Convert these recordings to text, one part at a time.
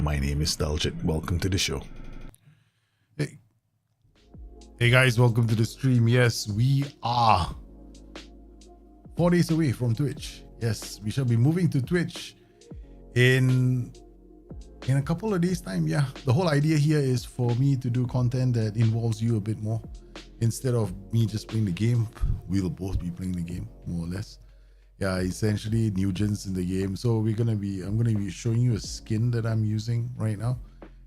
My name is Daljit. Welcome to the show. Hey guys, welcome to the stream. Yes, we are 4 days away from Twitch. Yes, we shall be moving to Twitch in a couple of days time. Yeah, the whole idea here is for me to do content that involves you a bit more. Instead of me just playing the game, we'll both be playing the game, more or less. Yeah, essentially Nugent's in the game. So I'm gonna be showing you a skin that I'm using right now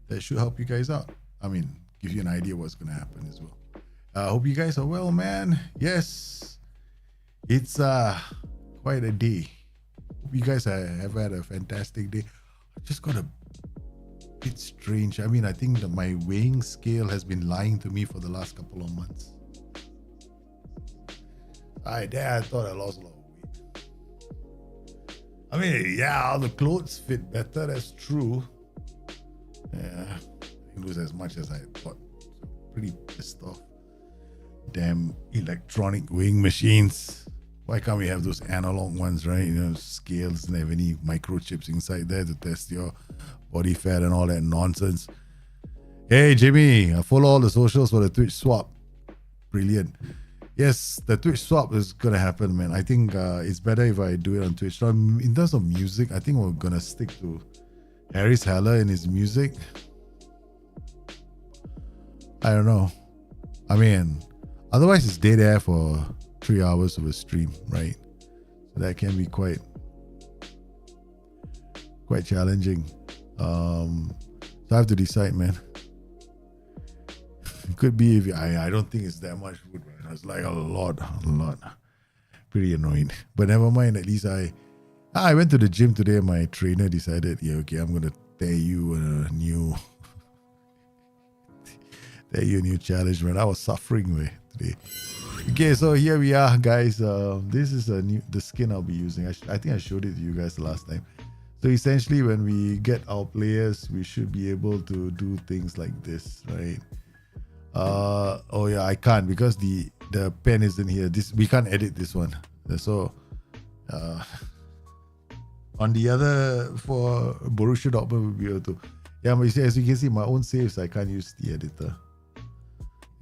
that should help you guys out. I mean, give you an idea what's gonna happen as well. Hope you guys are well, man. Yes, it's quite a day. Hope you guys have had a fantastic day. I just got a bit strange. I mean, I think that my weighing scale has been lying to me for the last couple of months. I thought I lost a lot of weight. I mean, yeah, all the clothes fit better, that's true. Yeah, I didn't lose as much as I thought. So pretty pissed off. Damn electronic weighing machines. Why can't we have those analog ones, right? You know, scales and have any microchips inside there to test your body fat and all that nonsense. Hey, Jimmy, I follow all the socials for the Twitch swap. Brilliant. Yes, the Twitch swap is going to happen, man. I think it's better if I do it on Twitch. So in terms of music, I think we're going to stick to Harris Heller and his music. I don't know. I mean, otherwise it's dead air for 3 hours of a stream, right? So that can be quite challenging. So I have to decide, man. It could be if I don't think it's that much food, man. It's like a lot. Pretty annoying. But never mind, at least I went to the gym today and my trainer decided, yeah, okay, I'm gonna tear you a new challenge, man. I was suffering today. Okay, so here we are, guys. This is the skin I'll be using. I think I showed it to you guys the last time. So essentially, when we get our players, we should be able to do things like this, right? Oh yeah, I can't because the pen isn't here. We can't edit this one. So on the other, for Borussia Dortmund, we'll be able to. Yeah, but as you can see, my own saves, I can't use the editor.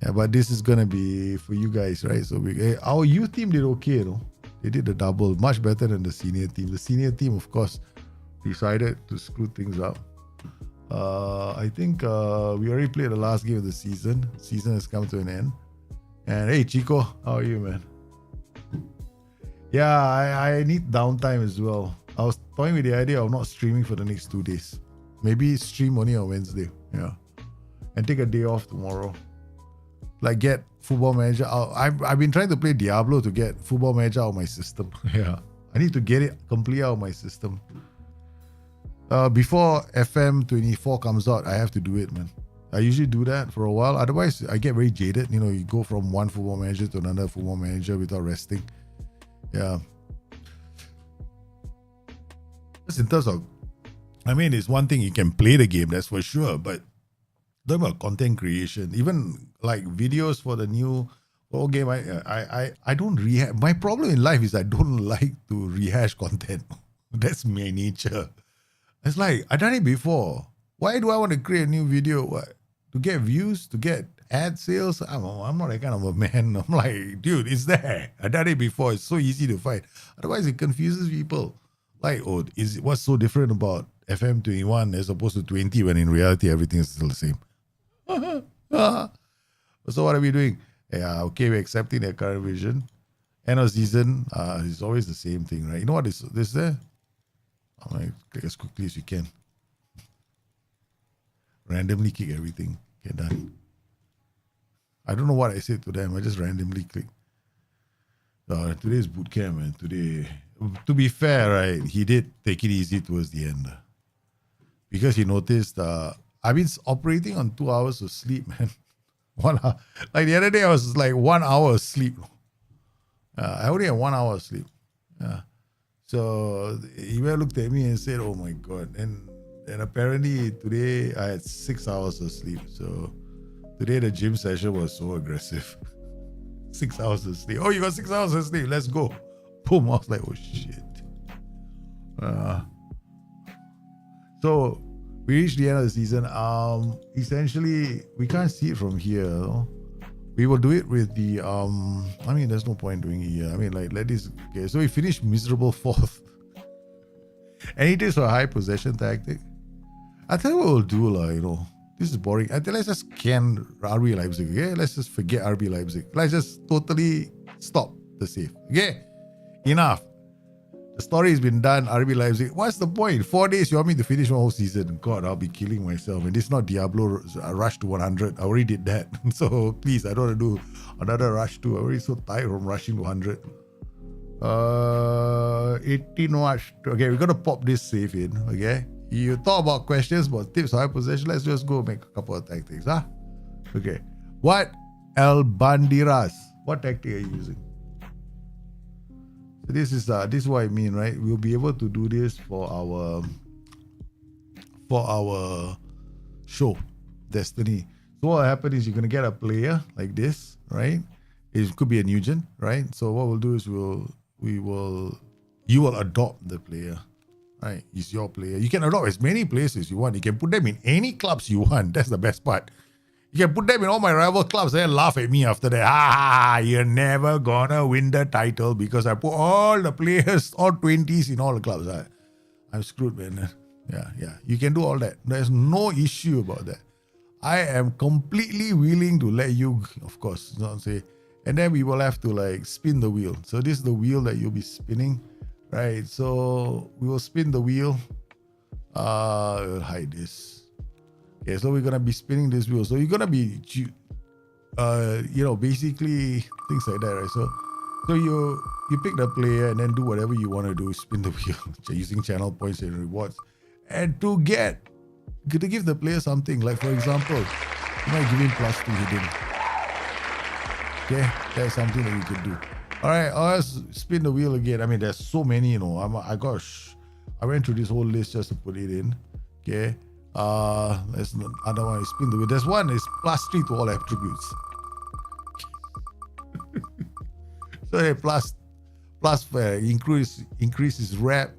Yeah, but this is gonna be for you guys, right? So our youth team did okay, you know. They did the double, much better than the senior team. The senior team, of course, decided to screw things up. I think we already played the last game of the season. Season has come to an end. And hey, Chico, how are you, man? Yeah, I need downtime as well. I was toying with the idea of not streaming for the next 2 days. Maybe stream only on Wednesday. Yeah. And take a day off tomorrow. Like get Football Manager out. I've been trying to play Diablo to get Football Manager out of my system. Yeah. I need to get it completely out of my system. Before FM24 comes out, I have to do it, man. I usually do that for a while. Otherwise, I get very jaded. You know, you go from one Football Manager to another Football Manager without resting. Yeah. Just in terms of, I mean, it's one thing you can play the game, that's for sure. But talking about content creation, even like videos for the new game, I don't rehash. My problem in life is I don't like to rehash content. That's my nature. It's like, I've done it before. Why do I want to create a new video? What? To get views? To get ad sales? I'm not that kind of a man. I'm like, dude, it's there. I've done it before. It's so easy to find. Otherwise, it confuses people. Like, what's so different about FM21 as opposed to 20 when in reality, everything is still the same? So what are we doing? Yeah, okay, we're accepting their current vision. End of season, it's always the same thing, right? You know what is this there? I'm like, click as quickly as you can. Randomly kick everything. Get done. I don't know what I said to them. I just randomly click. Today's boot camp, man. Today, to be fair, right, he did take it easy towards the end. Because he noticed I've been operating on 2 hours of sleep, man. 1 hour. Like the other day, I was like 1 hour of sleep. I only had 1 hour of sleep. Yeah. So he looked at me and said, "Oh my God!" And apparently today I had 6 hours of sleep. So today the gym session was so aggressive. 6 hours of sleep. Oh, you got 6 hours of sleep. Let's go. Boom. I was like, oh shit. So we reached the end of the season. Essentially, we can't see it from here. No? We will do it with the I mean, there's no point doing it here. I mean, like, let this. Okay, so we finished miserable 4th. And it is a high possession tactic. I tell you what we'll do, you know. This is boring. Let's just can RB Leipzig. Okay, let's just forget RB Leipzig. Let's just totally stop the save. Okay, enough. The story has been done. RB Leipzig. What's the point? 4 days you want me to finish one whole season? God, I'll be killing myself. And this is not Diablo Rush to 100. I already did that. So please, I don't want to do another Rush 2. I'm already so tired from rushing to 100. 18 Rush. Okay, we're gonna pop this save in. Okay, you talk about questions, about tips, high possession. Let's just go make a couple of tactics. Okay. What El Bandiras? What tactic are you using? So this is what I mean, right? We'll be able to do this for our show, Destiny. So what will happen is you're gonna get a player like this, right? It could be a Nugent, right? So what we'll do is you will adopt the player, right? He's your player. You can adopt as many players as you want. You can put them in any clubs you want. That's the best part. You can put them in all my rival clubs and laugh at me after that. You're never gonna win the title because I put all the players, all 20s in all the clubs. I'm screwed, man. Yeah. You can do all that. There's no issue about that. I am completely willing to let you, of course, say, and then we will have to like spin the wheel. So this is the wheel that you'll be spinning, right? So we will spin the wheel. We'll hide this. Okay, so we're gonna be spinning this wheel. So you're gonna be, basically things like that, right? So you pick the player and then do whatever you want to do. Spin the wheel using channel points and rewards, and to give the player something. Like for example, you might give him +2 hidden. Okay, that's something that you can do. All right, let's spin the wheel again. I mean, there's so many. I went through this whole list just to put it in. Okay. There's another one is spin the wheel. There's one is +3 to all attributes. So increase his rep.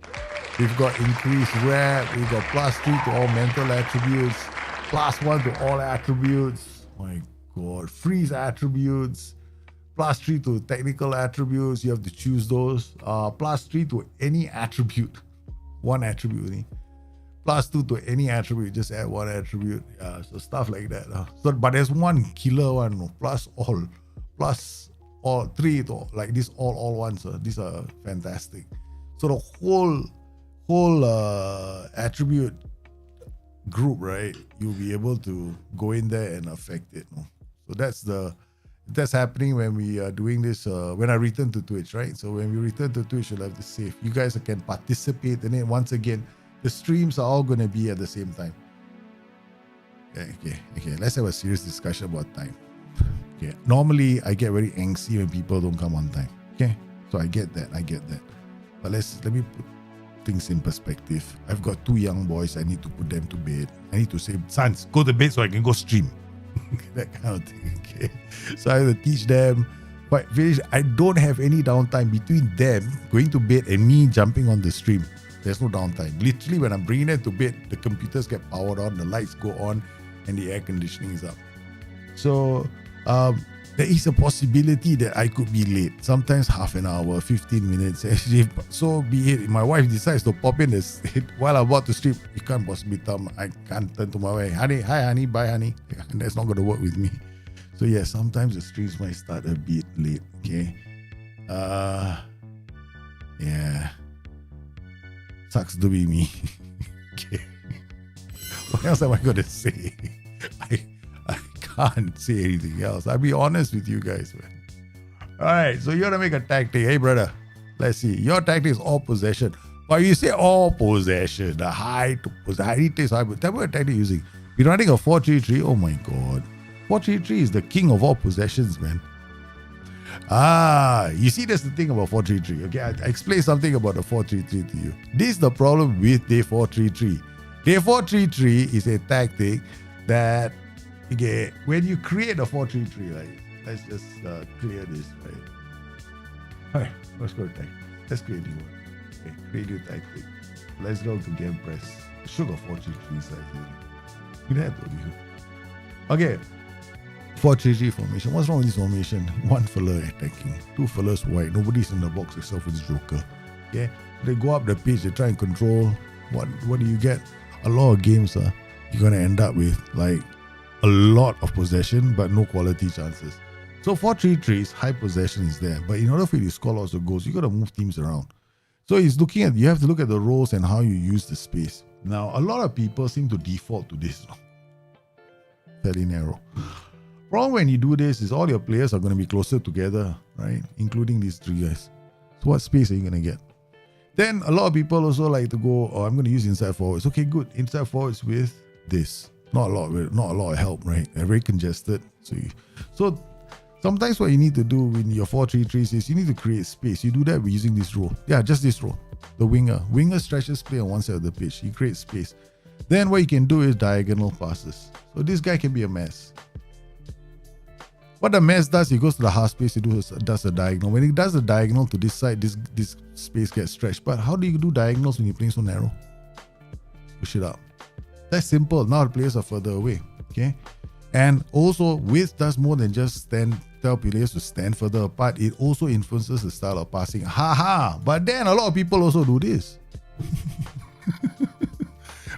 We've got increased rep. We've got +3 to all mental attributes. +1 to all attributes. My God, freeze attributes. +3 to technical attributes. You have to choose those. +3 to any attribute. One attribute only. +2 to any attribute, just add one attribute. Yeah, so stuff like that. So, but there's one killer one, plus all three like this all ones. These are fantastic. So the whole attribute group, right? You'll be able to go in there and affect it. No? So that's happening when we are doing this. When I return to Twitch, right? So when we return to Twitch, you'll have the save. You guys can participate in it. Once again, the streams are all going to be at the same time. Okay. Let's have a serious discussion about time. Okay. Normally, I get very angsty when people don't come on time. Okay. So I get that. But let me put things in perspective. I've got 2 young boys. I need to put them to bed. I need to say, sons, go to bed so I can go stream. That kind of thing. Okay. So I have to teach them. But I don't have any downtime between them going to bed and me jumping on the stream. There's no downtime. Literally, when I'm bringing them to bed, the computers get powered on, the lights go on, and the air conditioning is up. So there is a possibility that I could be late. Sometimes half an hour, 15 minutes. So be it. My wife decides to pop in while I'm about to stream. You can't possibly tell me. I can't turn to my wife. Honey, hi honey, bye honey. That's not going to work with me. So yeah, sometimes the streams might start a bit late. Okay. Yeah. Sucks to be me. Okay. What else am I going to say? I can't say anything else. I'll be honest with you guys, man. All right, so you want to make a tactic. Hey, brother, let's see. Your tactic is all possession. But you say all possession, the high to possession. Tell me what tactic you're using. You're running a 4-3-3. Oh my God. 4-3-3 is the king of all possessions, man. You see, that's the thing about 4-3-3. Okay, I explain something about the 4-3-3 to you. This is the problem with day 4-3-3. Day 4-3-3 is a tactic that, okay, when you create a 4-3-3, right? Let's just clear this, right? All right, let's go to tactic. Let's create new one. Okay, create new tactic. Let's go to game press. Sugar 4-3-3 size here. Okay. 4-3-3 formation. What's wrong with this formation? 1 fella attacking, 2 fellas wide. Nobody's in the box except for this joker. Okay, they go up the pitch. They try and control. What do you get? A lot of games, you're gonna end up with like a lot of possession but no quality chances. So 4-3-3 is high possession is there, but in order for you to score lots of goals, you gotta move teams around. So you have to look at the roles and how you use the space. Now, a lot of people seem to default to this. Fairly narrow. Problem when you do this is all your players are going to be closer together, right? Including these 3 guys. So what space are you going to get? Then a lot of people also like to go, I'm going to use inside forwards. Okay, good. Inside forwards with this. Not a lot of help, right? They're very congested. So sometimes what you need to do in your 4-3-3s is you need to create space. You do that by using this role. Yeah, just this role. The winger. Winger stretches play on one side of the pitch. He creates space. Then what you can do is diagonal passes. So this guy can be a mess. What the mess does, he goes to the half space, he does a diagonal. When he does a diagonal to this side, this space gets stretched. But how do you do diagonals when you're playing so narrow? Push it up. That's simple. Now the players are further away. Okay. And also width does more than just tell players to stand further apart. It also influences the style of passing. But then a lot of people also do this.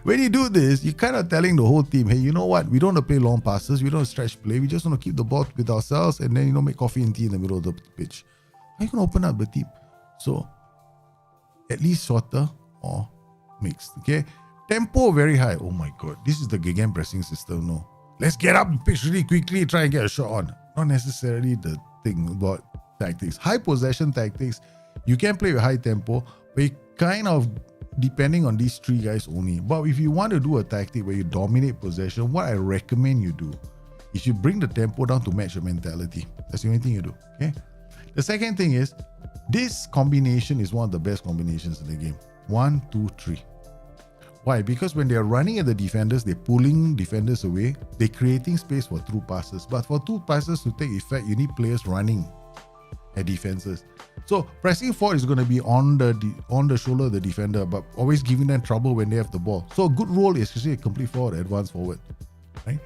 When you do this, you're kind of telling the whole team, hey, you know what? We don't want to play long passes. We don't stretch play. We just want to keep the ball with ourselves and then, make coffee and tea in the middle of the pitch. How are you going to open up the team? So, at least shorter or mixed, okay? Tempo very high. Oh my God. This is the Gegen pressing system, no? Let's get up the pitch really quickly, try and get a shot on. Not necessarily the thing about tactics. High possession tactics, you can play with high tempo, but you kind of depending on these 3 guys only. But if you want to do a tactic where you dominate possession, what I recommend you do is you bring the tempo down to match your mentality. That's the only thing you do, okay? The second thing is, this combination is one of the best combinations in the game. 1, 2, 3. Why? Because when they're running at the defenders, they're pulling defenders away. They're creating space for through passes. But for through passes to take effect, you need players running at defenses. So pressing forward is going to be on the shoulder of the defender, but always giving them trouble when they have the ball. So a good role is actually a complete forward, advance forward, right?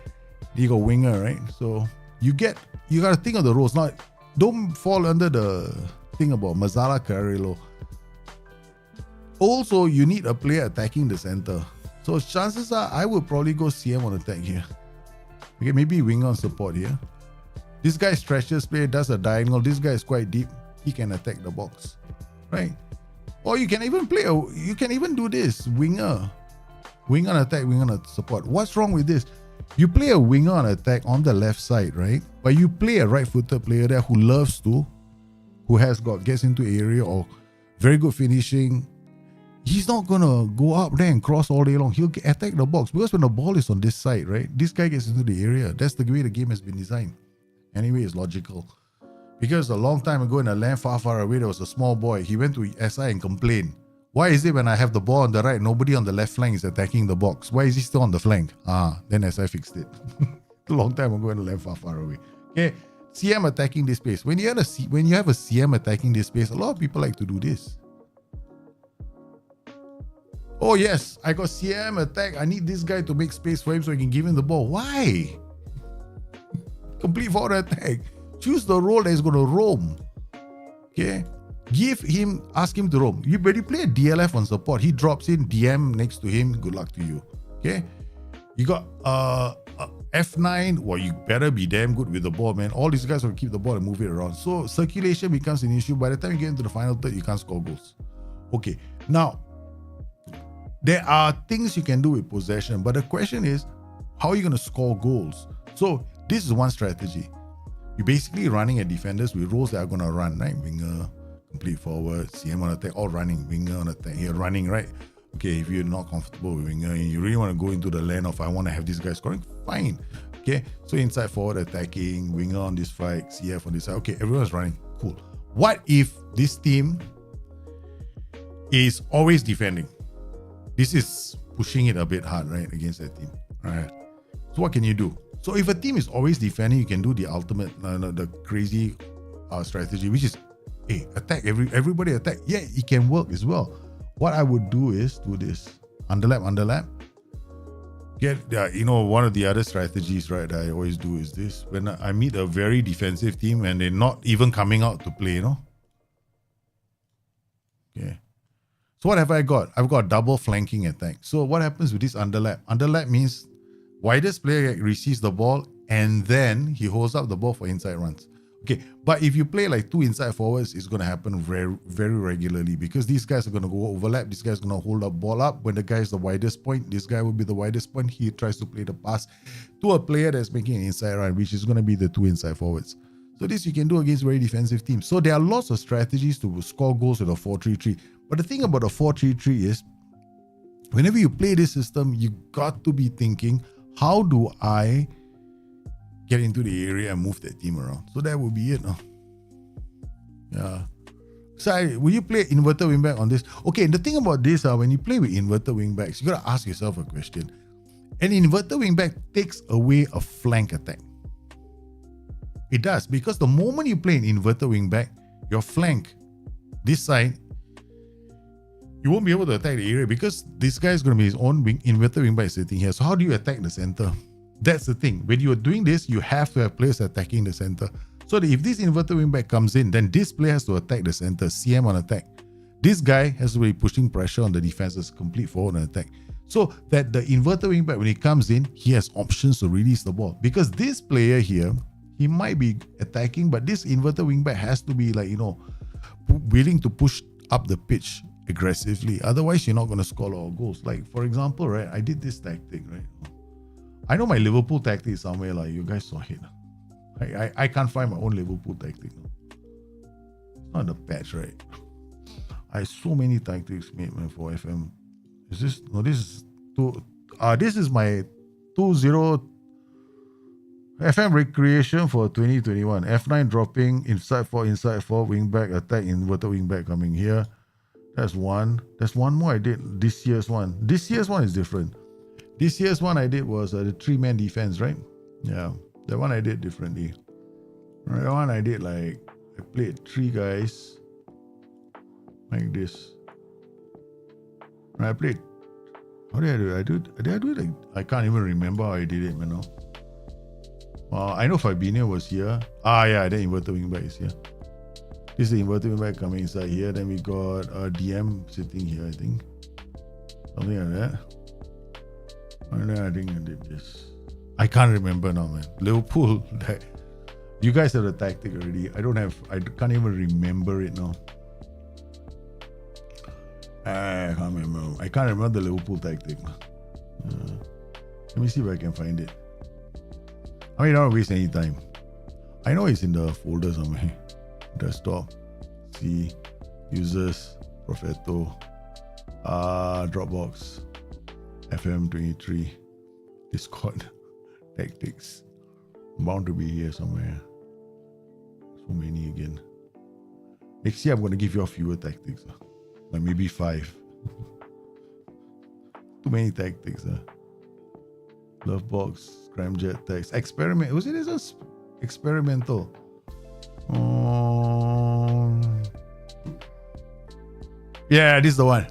You got winger, right? So you got to think of the roles. Now, don't fall under the thing about Mazzala Carrillo. Also, you need a player attacking the center. So chances are, I will probably go CM on attack here. Okay, maybe winger on support here. This guy stretches play, does a diagonal. This guy is quite deep. He can attack the box, right? Or you can even play, you can even do this, winger. Winger on attack, winger on support. What's wrong with this? You play a winger on attack on the left side, right? But you play a right-footed player there who loves to, who gets into area or very good finishing. He's not gonna go up there and cross all day long. He'll attack the box because when the ball is on this side, right? This guy gets into the area. That's the way the game has been designed. Anyway, it's logical. Because a long time ago in a land far, far away, there was a small boy. He went to SI and complained. Why is it when I have the ball on the right, nobody on the left flank is attacking the box? Why is he still on the flank? Then SI fixed it. A long time ago in a land far, far away. Okay, CM attacking this space. When you have a CM attacking this space, a lot of people like to do this. Oh yes, I got CM attack. I need this guy to make space for him so I can give him the ball. Why? Complete forward attack. Choose the role that is going to roam. Okay? Ask him to roam. When you play a DLF on support, he drops in, DM next to him, good luck to you. Okay? You got F9, well, you better be damn good with the ball, man. All these guys will keep the ball and move it around. So circulation becomes an issue. By the time you get into the final third, you can't score goals. Okay, now, there are things you can do with possession, but the question is, how are you going to score goals? So this is one strategy. You're basically running at defenders with roles that are going to run, right? Winger, complete forward, CM on attack, all running. Winger on attack, here running, right? Okay, if you're not comfortable with winger and you really want to go into the lane of I want to have this guy scoring, fine. Okay, so inside forward attacking, winger on this fight, CF on this side. Okay, everyone's running. Cool. What if this team is always defending? This is pushing it a bit hard, right, against that team. All right. So what can you do? So if a team is always defending, you can do the ultimate, the crazy strategy, which is, hey, attack, everybody attack. Yeah, it can work as well. What I would do is do this. Underlap. Get, one of the other strategies, right, that I always do is this. When I meet a very defensive team and they're not even coming out to play, Okay. So what have I got? I've got double flanking attack. So what happens with this underlap? Underlap means widest player receives the ball and then he holds up the ball for inside runs. Okay, but if you play like two inside forwards, it's going to happen very, very regularly because these guys are going to go overlap. This guy's going to hold the ball up. When the guy is the widest point, this guy will be the widest point. He tries to play the pass to a player that's making an inside run, which is going to be the two inside forwards. So this you can do against very defensive teams. So there are lots of strategies to score goals with a 4-3-3. But the thing about a 4-3-3 is, whenever you play this system, you got to be thinking, how do I get into the area and move that team around? So that would be it. Yeah. So will you play inverter wingback on this? Okay, the thing about this, when you play with inverter wingbacks, you got to ask yourself a question. An inverter wingback takes away a flank attack. It does, because the moment you play an inverter wingback, your flank, this side, you won't be able to attack the area because this guy is going to be his own inverter wingback sitting here. So how do you attack the center? That's the thing. When you are doing this, you have to have players attacking the center. So that if this inverter wingback comes in, then this player has to attack the center, CM on attack. This guy has to be pushing pressure on the defense's complete forward and attack. So that the inverter wingback, when he comes in, he has options to release the ball. Because this player here, he might be attacking, but this inverter wingback has to be willing to push up the pitch aggressively. Otherwise, you're not going to score a lot of goals. Like, for example, right, I did this tactic, right? I know my Liverpool tactic is somewhere, like, you guys saw it. I can't find my own Liverpool tactic. It's not the patch, right? I have so many tactics made, man, for FM. Is this? No, this is this is my 2-0 FM recreation for 2021. F9 dropping, inside 4, wingback, attack, inverter wingback coming here. That's one. There's one more I did this year's one. This year's one is different. This year's one I did was the 3-man defense, right? Yeah, that one I did differently. That one I did I played 3 guys like this. I played. How did I do it? Did I do it? I can't even remember how I did it, man. I know Fabinho was here. Yeah, then inverter wingback is here. This is the inverter wingback coming inside here. Then we got DM sitting here, I think. Something like that. And then I think I did this. I can't remember now, man. Liverpool, You guys have the tactic already. I can't even remember it now. I can't remember. I can't remember the Liverpool tactic. Let me see if I can find it. I mean, I don't waste any time. I know it's in the folder somewhere. Desktop, see, users, Profeto, Dropbox, FM23, Discord, tactics. Bound to be here somewhere. So many again. Next year I'm going to give you a fewer tactics. Like maybe 5. Too many tactics. Lovebox, Scramjet text, experiment. Was it as experimental? Yeah, this is the one.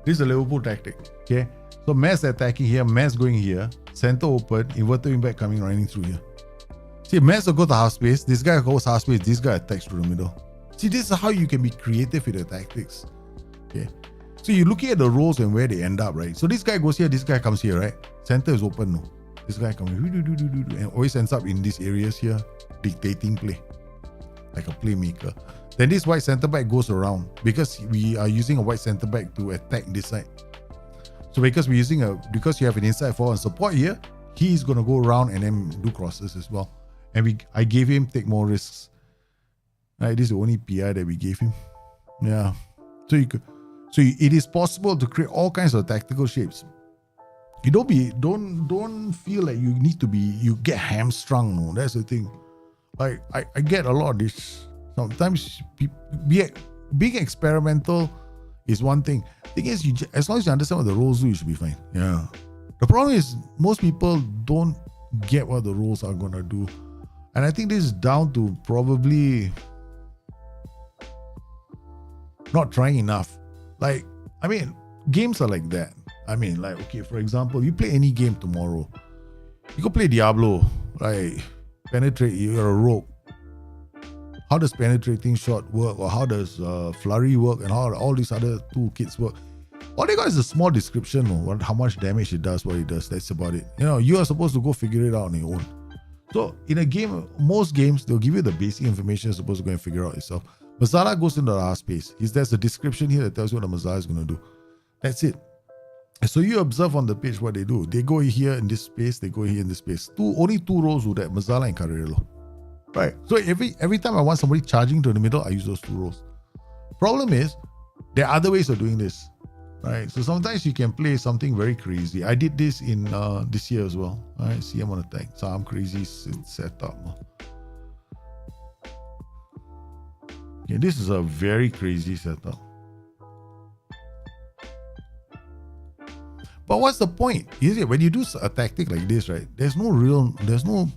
This is the Liverpool tactic. Okay. So mass attacking here, mass going here, center open, inverter wing back coming running through here. See, mass will go to half space. This guy goes half space. This guy attacks through the middle. See, this is how you can be creative with the tactics. Okay. So you're looking at the roles and where they end up, right? So this guy goes here, this guy comes here, right? Center is open, no. This guy comes and always ends up in these areas here, dictating play, like a playmaker. Then this white center back goes around because we are using a white center back to attack this side. So because we're using because you have an inside forward support here, he's gonna go around and then do crosses as well. And I gave him take more risks. Right, this is the only PI that we gave him. Yeah. So it is possible to create all kinds of tactical shapes. You don't feel like you get hamstrung. No, that's the thing. Like I get a lot of this. Sometimes being experimental is one thing. Thing is, as long as you understand what the rules do, you should be fine. Yeah. The problem is most people don't get what the rules are gonna do, and I think this is down to probably not trying enough. Like, I mean, games are like that. I mean, like, okay, for example, you play any game tomorrow. You go play Diablo, right? Penetrate, you're a rogue. How does penetrating shot work, or how does flurry work, and how all these other toolkits work? All they got is a small description of how much damage it does, what it does. That's about it. You know, you are supposed to go figure it out on your own. So in a game, most games, they'll give you the basic information you're supposed to go and figure out yourself. Masala goes into the half space. There's a description here that tells you what the Masala is going to do. That's it. So you observe on the page what they do. They go here in this space, they go here in this space. Only 2 rows do that, Masala and Carrello. Right. So every time I want somebody charging to the middle, I use those 2 rows. Problem is, there are other ways of doing this. Right. So sometimes you can play something very crazy. I did this in this year as well. All right. See, I'm on attack. So I'm crazy setup. Okay, this is a very crazy setup. But what's the point? Is it when you do a tactic like this, right? There's no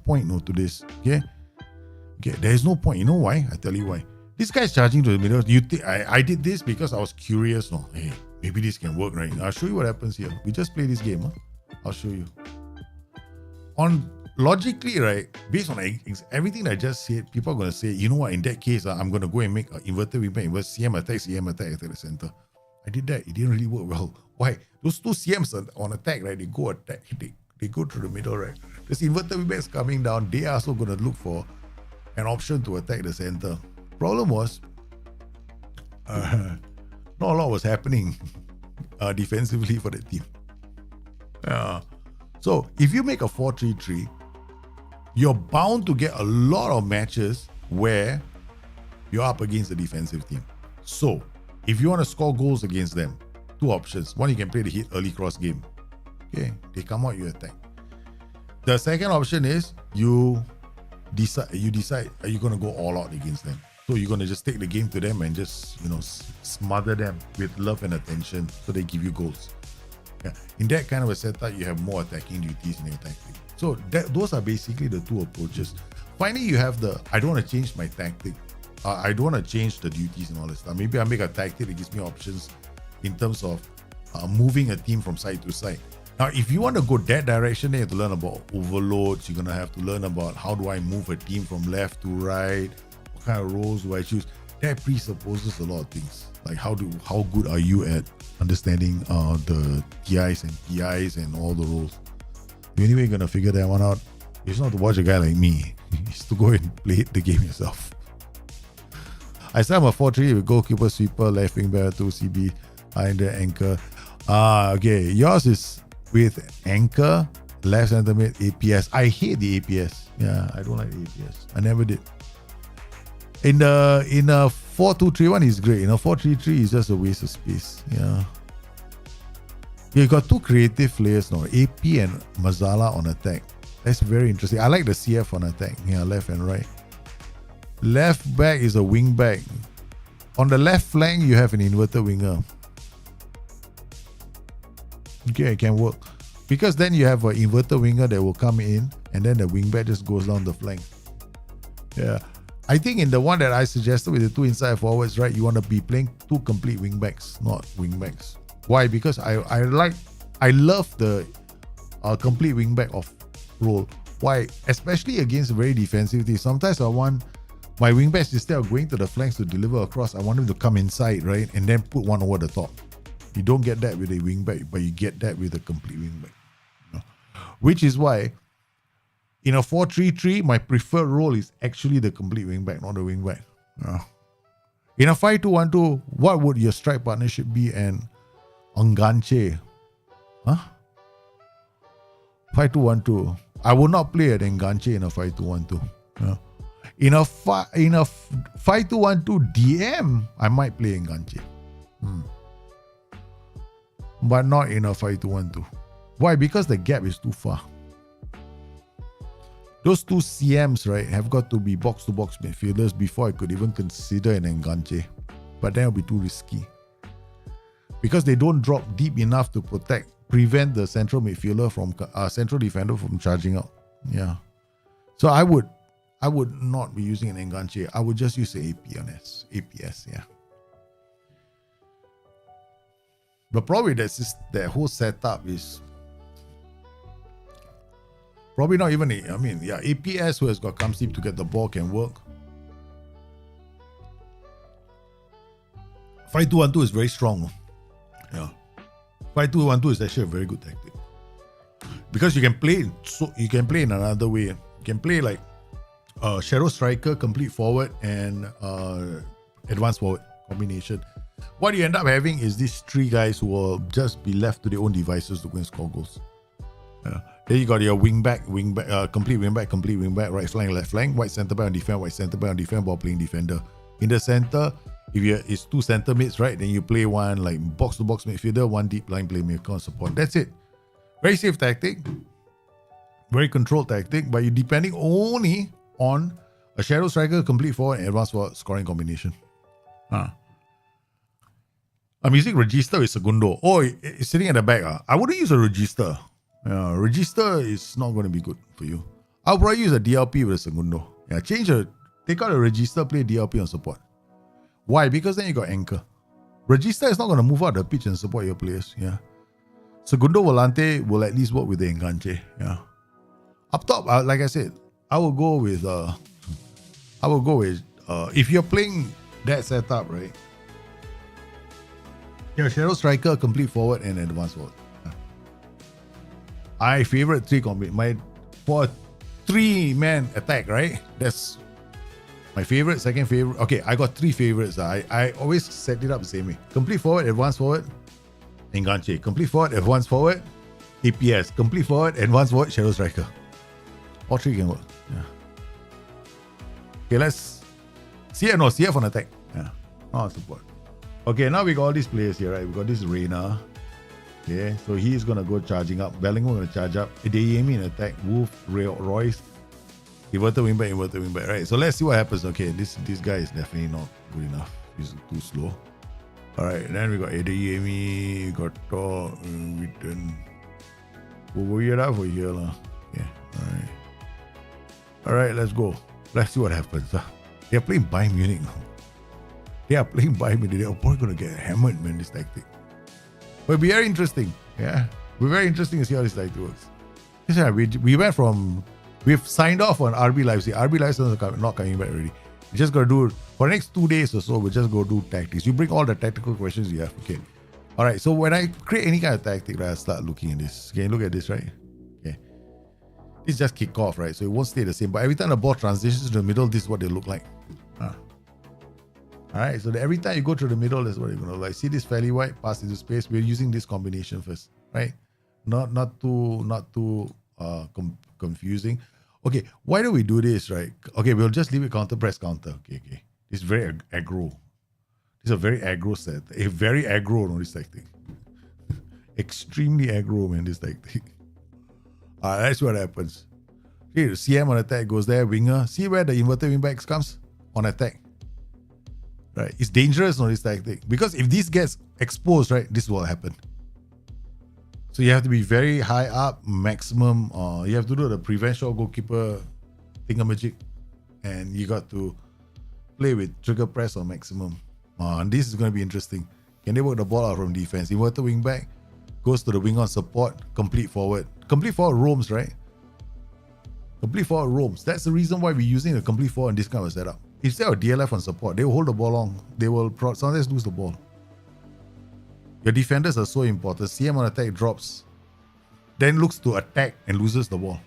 point to this. Okay, there's no point. You know why? I tell you why. This guy's charging to the middle. You think I did this because I was curious. No, hey, maybe this can work, right? I'll show you what happens here. We just play this game. Huh? I'll show you. On logically, right, based on everything I just said, people are going to say, you know what, in that case, I'm going to go and make an inverter weapon, CM attack at the center. I did that. It didn't really work well. Why? Those 2 CMs on attack, right, they go attack. They go through the middle, right? This inverter weapon is coming down. They are also going to look for an option to attack the center. Problem was, not a lot was happening defensively for the team. So if you make a 4-3-3, you're bound to get a lot of matches where you're up against the defensive team. So if you want to score goals against them, 2 options. One, you can play the hit early cross game. Okay, they come out, you attack. The second option is you decide are you going to go all out against them. So you're going to just take the game to them and just, smother them with love and attention so they give you goals. Yeah. In that kind of a setup, you have more attacking duties in your tactic. So those are basically the 2 approaches. Finally, you have I don't want to change my tactic. I don't want to change the duties and all that stuff. Maybe I make a tactic that gives me options in terms of moving a team from side to side. Now, if you want to go that direction, then you have to learn about overloads. You're going to have to learn about how do I move a team from left to right? What kind of roles do I choose? That presupposes a lot of things. Like how good are you at understanding the TIs and PIs and all the roles? The only way you're going to figure that one out is not to watch a guy like me. is to go and play the game yourself. I said I'm a 4-3 with goalkeeper, sweeper, left wing back, 2 CB, under anchor. Okay, yours is with anchor, left center mid, APS. I hate the APS. Yeah, I don't like the APS. I never did. In a 4-2-3-1 is great. In a 4-3-3 is just a waste of space. Yeah. You got 2 creative players now, AP and Mazala on attack. That's very interesting. I like the CF on attack. Yeah, left and right. Left back is a wing back. On the left flank, you have an inverted winger. Okay, it can work. Because then you have an inverted winger that will come in and then the wing back just goes down the flank. Yeah. I think in the one that I suggested with the 2 inside forwards, right, you want to be playing 2 complete wing backs, not wing backs. Why? Because I love the complete wing back of role. Why? Especially against very defensive teams. Sometimes I want my wing backs, instead of going to the flanks to deliver across, I want them to come inside, right, and then put one over the top. You don't get that with a wing back, but you get that with a complete wing back. You know? Which is why in a 4-3-3, my preferred role is actually the complete wing back, not the wing back. In a 5-2-1-2, what would your strike partnership be and Enganche? 5-2-1-2. I would not play an Enganche in a 5-2-1-2. In a 5-2-1-2 DM, I might play Enganche. But not in a 5-2-1-2. Why? Because the gap is too far. Those 2 CMs, right, have got to be box-to-box midfielders before I could even consider an Enganche. But then it'll be too risky. Because they don't drop deep enough to prevent the central midfielder from central defender from charging out. Yeah. So I would not be using an Enganche. I would just use the APS, yeah. The problem with that whole setup is probably not even, APS who has got come deep to get the ball can work. 5-2-1-2 is very strong. Yeah. 5-2-1-2 is actually a very good tactic. Because you can play in another way. You can play like shadow striker, complete forward, and advanced forward combination. What you end up having is these 3 guys who will just be left to their own devices to go and score goals. Then you got your complete wing back, right flank, left flank, white centre back on defense, white centre back on defense, ball playing defender. In the centre, if it's 2 centre mids, right, then you play one like box-to-box midfielder, 1 deep line playmaker on support. That's it. Very safe tactic, very controlled tactic, but you're depending only on a shadow striker, complete forward, and advanced forward scoring combination. I'm using Register with Segundo. Oh, it's sitting at the back. I wouldn't use a Register. Register is not going to be good for you. I'll probably use a DLP with a Segundo. Take out a Register, play DLP on support. Why? Because then you got anchor. Register is not going to move out the pitch and support your players. Yeah. Segundo Volante will at least work with the Enganche. Yeah. Up top, like I said, I will go with if you're playing that setup, right? Yeah, shadow striker, complete forward, and advanced forward. I favorite 3 for 3-man attack, right? That's my favorite, second favorite. Okay, I got 3 favorites. I always set it up the same way. Complete forward, advanced forward, Enganche. Complete forward, advanced forward, APS. Complete forward, advanced forward, shadow striker. All 3 can work. Yeah. Okay, let's CF on attack. Yeah, not support. Okay, now we got all these players here, right? We got this Reina. Okay, so he's going to go charging up. Bellingham going to charge up. Adeyemi in attack. Wolf, Royce. Inverter wing back, right? So let's see what happens. Okay, this guy is definitely not good enough. He's too slow. Alright, then we got Adeyemi, we got Tor, Witten. We'll get out for here. Okay, alright. Alright, let's go. Let's see what happens. They're playing Bayern Munich now. They are playing Bayern Munich. They're probably going to get hammered, man, this tactic. But it'll be very interesting. Yeah. It'll be very interesting to see how this tactic works. We went from... We've signed off on RB Leipzig. RB Leipzig is not coming back already. We just got to do... For the next 2 days or so, we'll just go do tactics. You bring all the tactical questions you have. Okay. Alright, so when I create any kind of tactic, right, I start looking at this. Okay, look at this, right? Okay. This just kick off, right? So it won't stay the same. But every time the ball transitions to the middle, this is what they look like. All right, so every time you go through the middle, that's what you're gonna look like. See this fairly wide, pass into space. We're using this combination first, right? Not too confusing. Okay, why do we do this, right? Okay, we'll just leave it counter, press counter. Okay. It's very aggro. It's a very aggro set. A very aggro on this tactic. Extremely aggro, man, this tactic. That's what happens. Okay, CM on attack goes there, winger. See where the inverted wingbacks comes? On attack. Right, it's dangerous on this tactic because if this gets exposed, right, this will happen. So you have to be very high up, maximum. You have to do the prevent shot goalkeeper thingamajig, and you got to play with trigger press or maximum. And this is going to be interesting. Can they work the ball out from defense? Inverted wing back goes to the wing on support, complete forward. Complete forward roams, right? Complete forward roams. That's the reason why we're using a complete forward in this kind of setup. Instead of DLF on support, they will hold the ball long. They will sometimes lose the ball. Your defenders are so important. CM on attack drops, then looks to attack and loses the ball.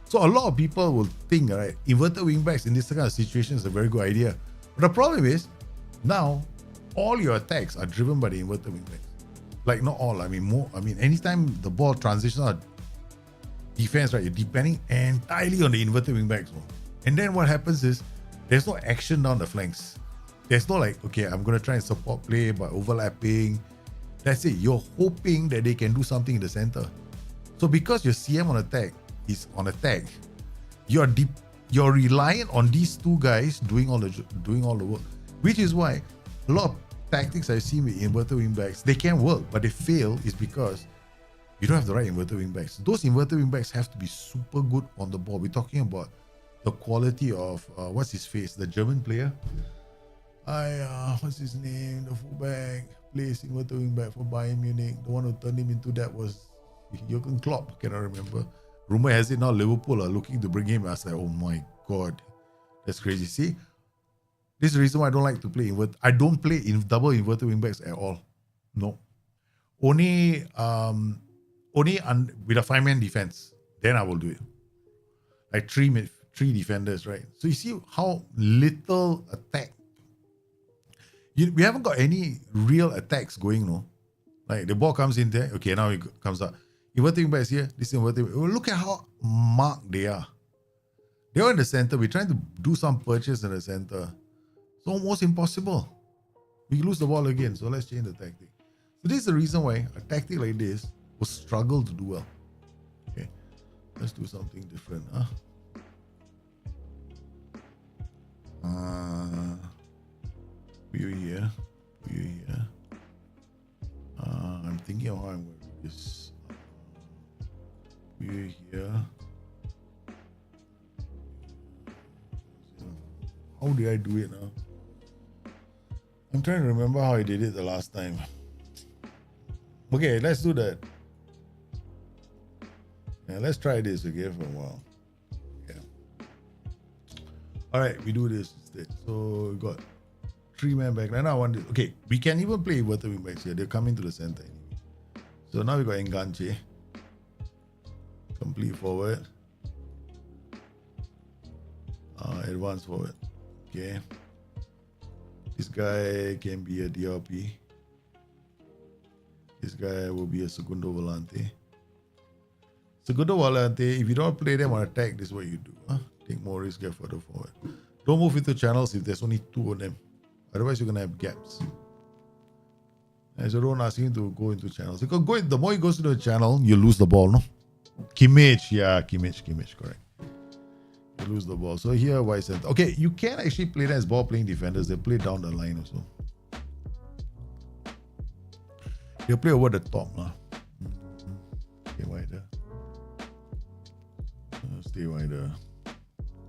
So a lot of people will think, right, inverted wingbacks in this kind of situation is a very good idea. But the problem is, now all your attacks are driven by the inverted wingbacks. Like not all. I mean more. I mean anytime the ball transitions on defense, right, you're depending entirely on the inverted wingbacks. And then what happens is there's no action down the flanks. There's no like, okay, I'm going to try and support play by overlapping. That's it. You're hoping that they can do something in the center. So because your CM on attack is on attack, you're reliant on these two guys doing all the work. Which is why a lot of tactics I've seen with inverted wingbacks, they can work, but they fail is because you don't have the right inverted wingbacks. Those inverted wingbacks have to be super good on the ball. We're talking about the quality of what's his face, the German player. What's his name? The fullback plays inverted wingback for Bayern Munich. The one who turned him into that was Jurgen Klopp. Cannot remember. Rumor has it now Liverpool are looking to bring him. I was like, oh my god, that's crazy. See, this is the reason why I don't like to play invert. I don't play in double inverted wingbacks at all. No, only with a 5-man defense. Then I will do it. Like three defenders, right? So you see how little attack. We haven't got any real attacks going, no? Like the ball comes in there, okay, now it comes out. Inverting back here, this inverting. Look at how marked they are. They are in the center. We're trying to do some purchase in the center. It's almost impossible. We lose the ball again, so let's change the tactic. So this is the reason why a tactic like this will struggle to do well. Okay, let's do something different. We're here. I'm thinking of how I'm going to do this. We're here. How did I do it now? I'm trying to remember how I did it the last time. Okay, let's do that. Yeah, let's try this again for a while. Yeah. All right, we do this instead. So we got 3-man back. Now I want this. Okay, we can even play inverted wingbacks here. They're coming to the center anyway. So now we got Enganche. Complete forward. Advance forward. Okay. This guy can be a DRP. This guy will be a Segundo Volante. Segundo Volante, if you don't play them on attack, this is what you do. Take more risk, get further forward. Don't move into channels if there's only 2 of them. Otherwise, you're going to have gaps. And so don't ask him to go into channels. Because the more he goes into the channel, you lose the ball, no? Kimmich, correct. You lose the ball. So here, wide center. Okay, you can actually play that as ball playing defenders. They play down the line also. They play over the top. Stay wider. Stay wider.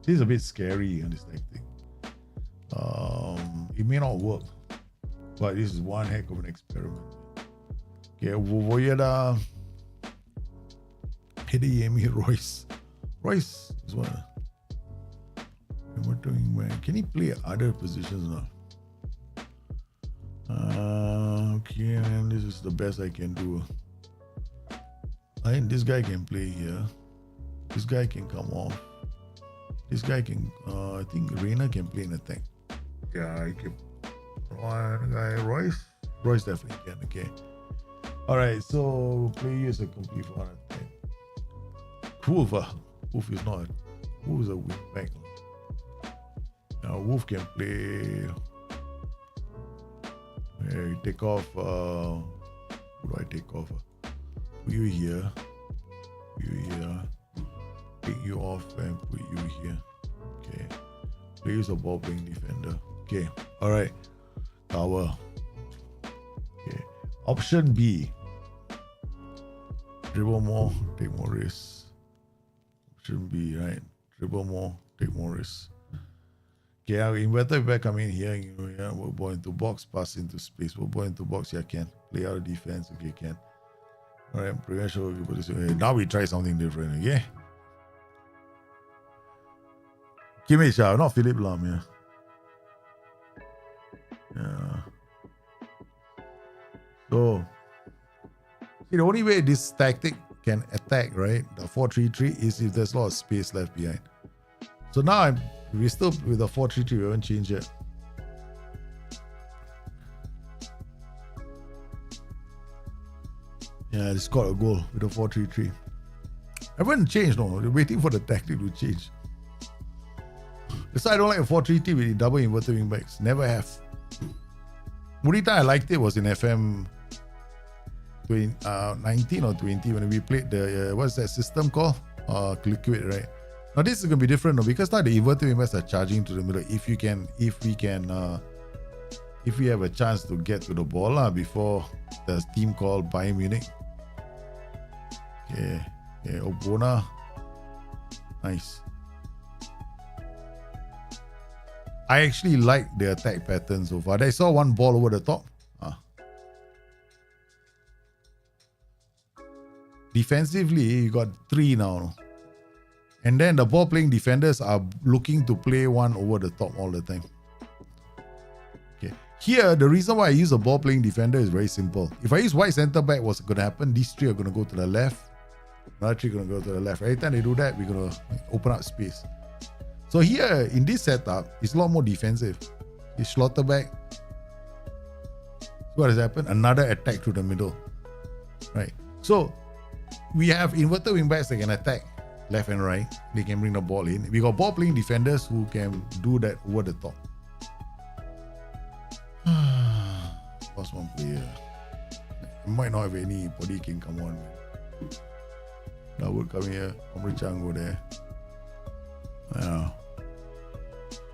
This is a bit scary on this tactic. It may not work, but this is one heck of an experiment. Okay, Voyeda. Hideyemi Royce. Royce is one. Can he play other positions now? Okay, man, this is the best I can do. I think this guy can play here. This guy can come off. This guy can, I think Reina can play in attack. Yeah, he can. One guy, Royce? Royce definitely can, okay. Alright, so play you as a complete for attack. Wolf, Wolf is not. Wolf is a wing back. Now, Wolf can play. Yeah, take off. Who do I take off? Put you here. Put you here. Take you off and put you here. Okay. Play use a ball playing defender. Okay. Alright. Tower. Okay. Option B. Dribble more, take more risks. Option B, right? Dribble more, take more risks. Okay, our inverter back come in here. Yeah, we'll ball into box, pass into space. We'll ball into box. Yeah, can. Play out of defense. Okay, can. Alright, pressure. Now we try something different. Okay. Kim H.R., not Philip Lam, yeah. So, see, the only way this tactic can attack, right, the 4-3-3 is if there's a lot of space left behind. So now we're still with the 4-3-3, we haven't changed yet. Yeah, they scored a goal with the 4-3-3. I haven't changed, no. They're waiting for the tactic to change. That's why I don't like a 4-3-3 with double inverted wing backs. Never have. Only time I liked it was in FM 19 or 20 when we played the what's that system called? Liquid, right? Now this is gonna be different, no? Because now the inverted wing backs are charging to the middle. If we have a chance to get to the ball before the team called Bayern Munich. Okay, Obona, nice. I actually like the attack pattern so far. I saw one ball over the top. Defensively, you got 3 now. And then the ball playing defenders are looking to play one over the top all the time. Okay. Here, the reason why I use a ball playing defender is very simple. If I use wide center back, what's going to happen? These 3 are going to go to the left. Another 3 are going to go to the left. Every time they do that, we're going to open up space. So here, in this setup, it's a lot more defensive. You slaughter back. What has happened? Another attack through the middle. Right. So, we have inverted wing backs that can attack left and right. They can bring the ball in. We got ball playing defenders who can do that over the top. Lost one player. Might not have anybody can come on. Now would come here. Amrichan go there. Yeah.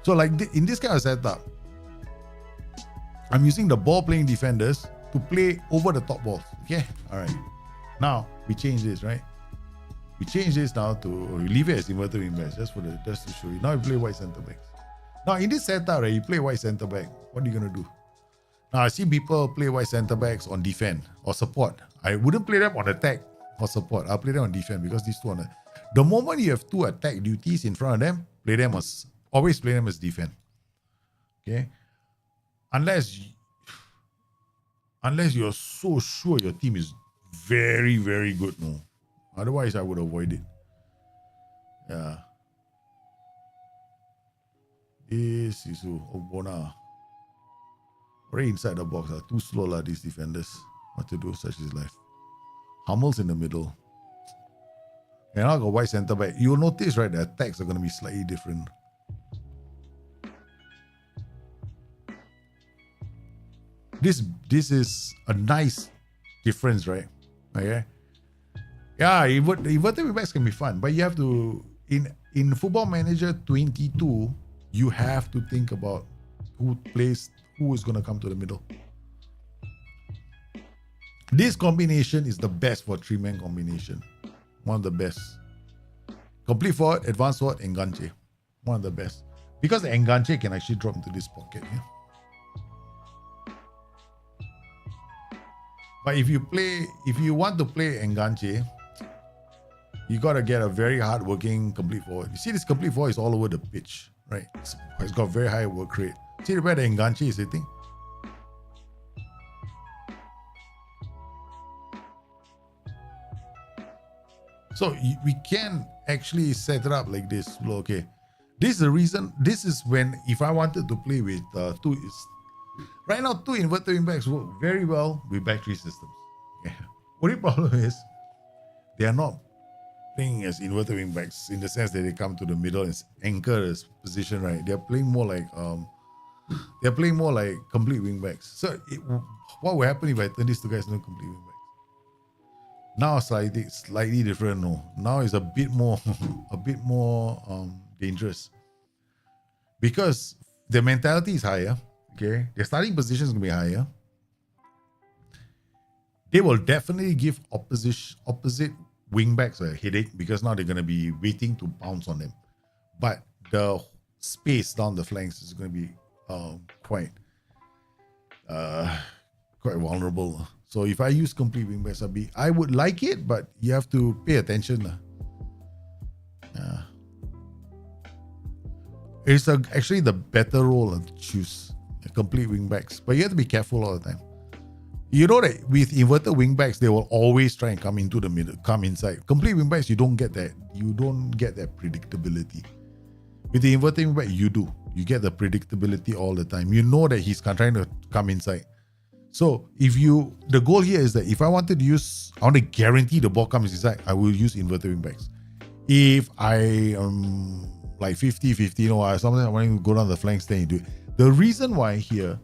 So like in this kind of setup, I'm using the ball playing defenders to play over the top balls. Okay. All right. Now we change this, right? We change this now to leave it as inverted wing backs just to show you. Now you play wide center backs. Now in this setup, right, you play wide center back. What are you gonna do? Now I see people play wide center backs on defense or support. I wouldn't play them on attack or support. I'll play them on defense because these 2 on the moment you have 2 attack duties in front of them, always play them as defense. Okay, unless you're so sure your team is very, very good, no. Otherwise, I would avoid it. Yeah. This is Obona. Right inside the box. Too slow, these defenders. What to do? Such is life. Hummel's in the middle. And now I got wide center back. You'll notice, right, the attacks are going to be slightly different. This is a nice difference, right? Okay. Yeah, inverted wing backs can be fun, but you have to in Football Manager 22, you have to think about who is going to come to the middle. This combination is the best for 3-man combination. One of the best. Complete forward, advanced forward, enganche. One of the best. Because the enganche can actually drop into this pocket. Yeah? But if you want to play enganche, you got to get a very hard-working complete forward. You see this complete forward is all over the pitch, right? It's got very high work rate. See where the enganche is sitting? So we can actually set it up like this. Okay, this is the reason. This is when if I wanted to play with two. Right now, two inverter wingbacks work very well with battery systems. Yeah. Only problem is they are not playing as inverter wingbacks in the sense that they come to the middle and anchor as position. Right? They're playing more like complete wingbacks. So what will happen if I turn these two guys into complete wingbacks? Now slightly different. No, now it's a bit more dangerous because the mentality is higher. Okay, their starting position is gonna be higher. They will definitely give opposite wingbacks a headache because now they're gonna be waiting to pounce on them. But the space down the flanks is gonna be quite vulnerable. So if I use complete wingbacks, I would like it, but you have to pay attention. It's actually the better role to choose, complete wingbacks. But you have to be careful all the time. You know that with inverted wingbacks, they will always try and come into the middle, come inside. Complete wingbacks, you don't get that. You don't get that predictability. With the inverted wingback, you do. You get the predictability all the time. You know that he's trying to come inside. So the goal here is that if I want to guarantee the ball comes inside, I will use inverted wingbacks. If I am like 50-50, or something, I want to go down the flanks, then you do it. The reason why here,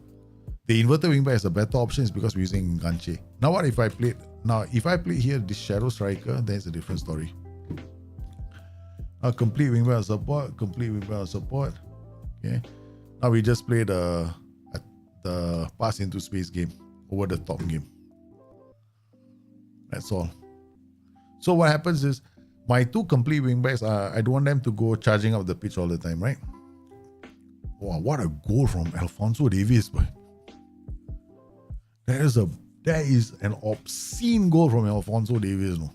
the inverted wingback is a better option is because we're using Ganche. Now what if I played here this Shadow Striker, then it's a different story. Complete wingback support, Okay. Now we just play the pass into space game, over the top game. That's all. So what happens is my two complete wingbacks, I don't want them to go charging up the pitch all the time, right? Wow, what a goal from Alphonso Davies, boy. That is an obscene goal from Alphonso Davies, no?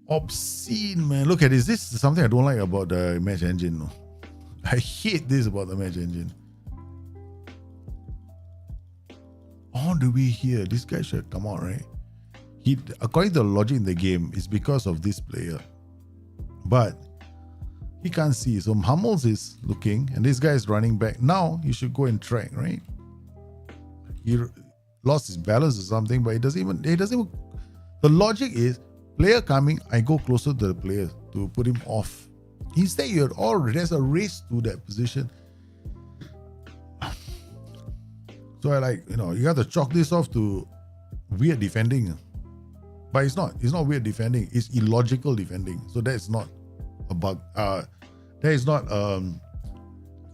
Obscene, man. Look at this. This is something I don't like about the match engine, no? I hate this about the match engine. All the way here, this guy should come out, right? According to the logic in the game, it's because of this player. But he can't see. So Hummels is looking, and this guy is running back. Now he should go and track, right? He lost his balance or something, but it doesn't even. The logic is player coming, I go closer to the player to put him off. Instead, there's a race to that position. So you got to chalk this off to weird defending. But it's not weird defending, it's illogical defending. So that's not a bug. That is not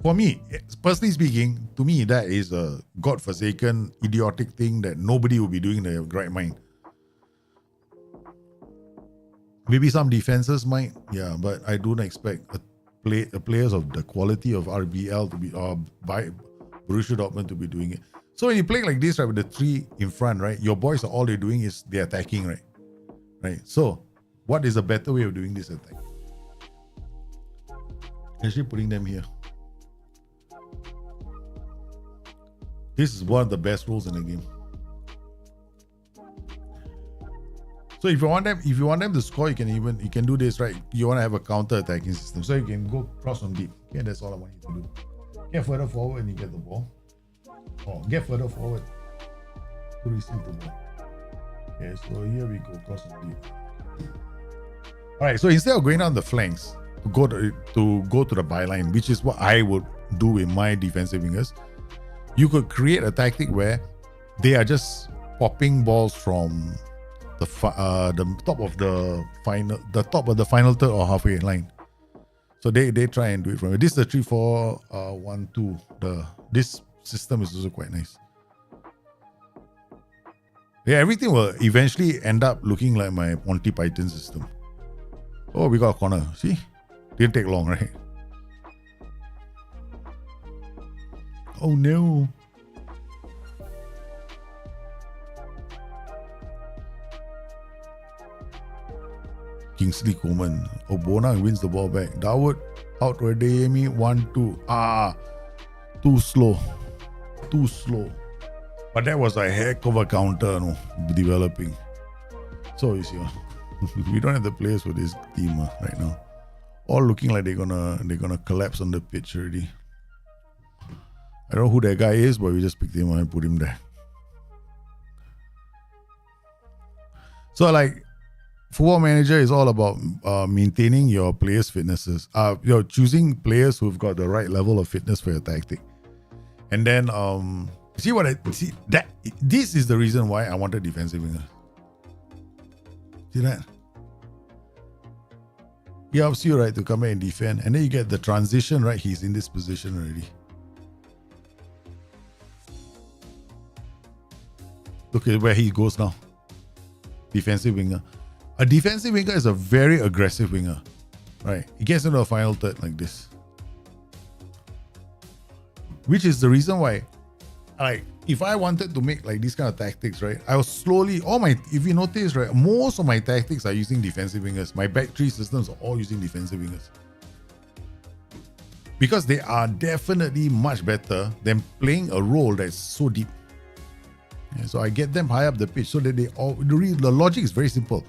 for me, personally speaking, to me that is a godforsaken, idiotic thing that nobody will be doing in their right mind. Maybe some defenses might, yeah, but I don't expect players of the quality of RBL to be by Borussia Dortmund to be doing it. So when you play like this, right, with the three in front, right, your boys all they're doing is they're attacking, right? Right. So what is a better way of doing this attack? Actually putting them here. This is one of the best rules in the game. So if you want them to score, you can do this, right? You want to have a counter attacking system, so you can go cross on deep. Okay, that's all I want you to do. Get further forward and you get the ball. Or get further forward to receive the ball. Okay, so here we go, cross on deep. All right, so instead of going down the flanks to go to the byline, which is what I would do with my defensive wingers, you could create a tactic where they are just popping balls from the top of the final third or halfway line. So they try and do it from it. This is the 3-4-1-2. This system is also quite nice. Yeah, everything will eventually end up looking like my Monty Python system. Oh, we got a corner. See? Didn't take long, right? Oh no. Kingsley Coman. Obona wins the ball back. Dawood out to Adeyemi. 1-2. Too slow. But that was a heck of a counter, developing. So you see, we don't have the players for this team right now. All looking like they're gonna collapse on the pitch already. I don't know who that guy is, but we just picked him up and put him there. So like, Football Manager is all about maintaining your players' fitnesses. You're choosing players who've got the right level of fitness for your tactic. And then this is the reason why I wanted defensive winger. See that? He helps you, right, to come in and defend. And then you get the transition, right? He's in this position already. Look at where he goes now. Defensive winger. A defensive winger is a very aggressive winger, right? He gets into a final third like this. Which is the reason why, like, if I wanted to make like these kind of tactics, right, I was slowly, if you notice, right, most of my tactics are using defensive wingers. My back three systems are all using defensive wingers. Because they are definitely much better than playing a role that's so deep. Yeah, so I get them high up the pitch so that the logic is very simple.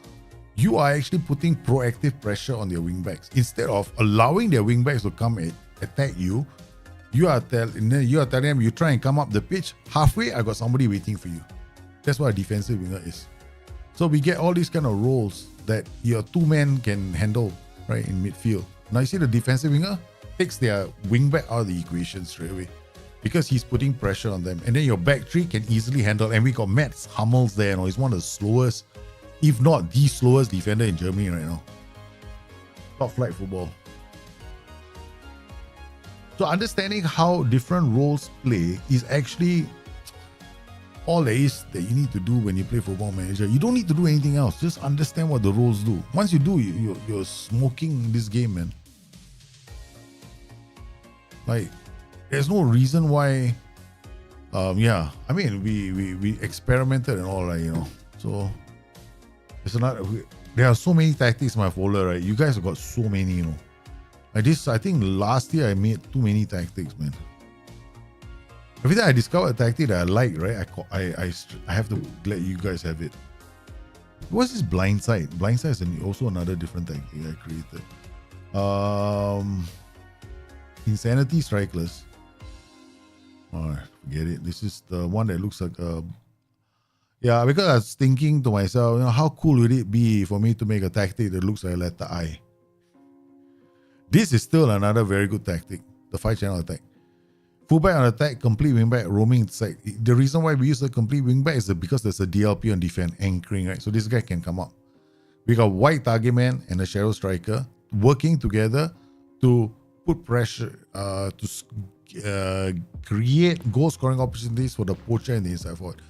You are actually putting proactive pressure on their wingbacks. Instead of allowing their wingbacks to come and attack you, you are telling them, you try and come up the pitch, halfway I got somebody waiting for you. That's what a defensive winger is. So we get all these kind of roles that your two men can handle, right, in midfield. Now you see the defensive winger takes their wingback out of the equation straight away because he's putting pressure on them. And then your back three can easily handle, and we got Mats Hummels there, he's one of the slowest, if not the slowest defender in Germany right now. Top flight football. So understanding how different roles play is actually all there is that you need to do when you play Football Manager. You don't need to do anything else. Just understand what the roles do. Once you do, you're smoking this game, man. Like, there's no reason why. I mean, we experimented and all, right, So there are so many tactics in my folder, right? You guys have got so many, Like this, I think last year I made too many tactics, man. Every time I discover a tactic that I like, right, I have to let you guys have it. What's this blindside? Blindside is also another different tactic I created. Insanity Strikeless. Alright, forget it. This is the one that looks like a... Yeah, because I was thinking to myself, how cool would it be for me to make a tactic that looks like a letter I? This is still another very good tactic, the 5-channel attack. Fullback on attack, complete wingback, roaming inside. The reason why we use the complete wingback is because there's a DLP on defense, anchoring, right? So this guy can come up. We got white target man and a shadow striker working together to put pressure, to create goal scoring opportunities for the poacher and the inside forward.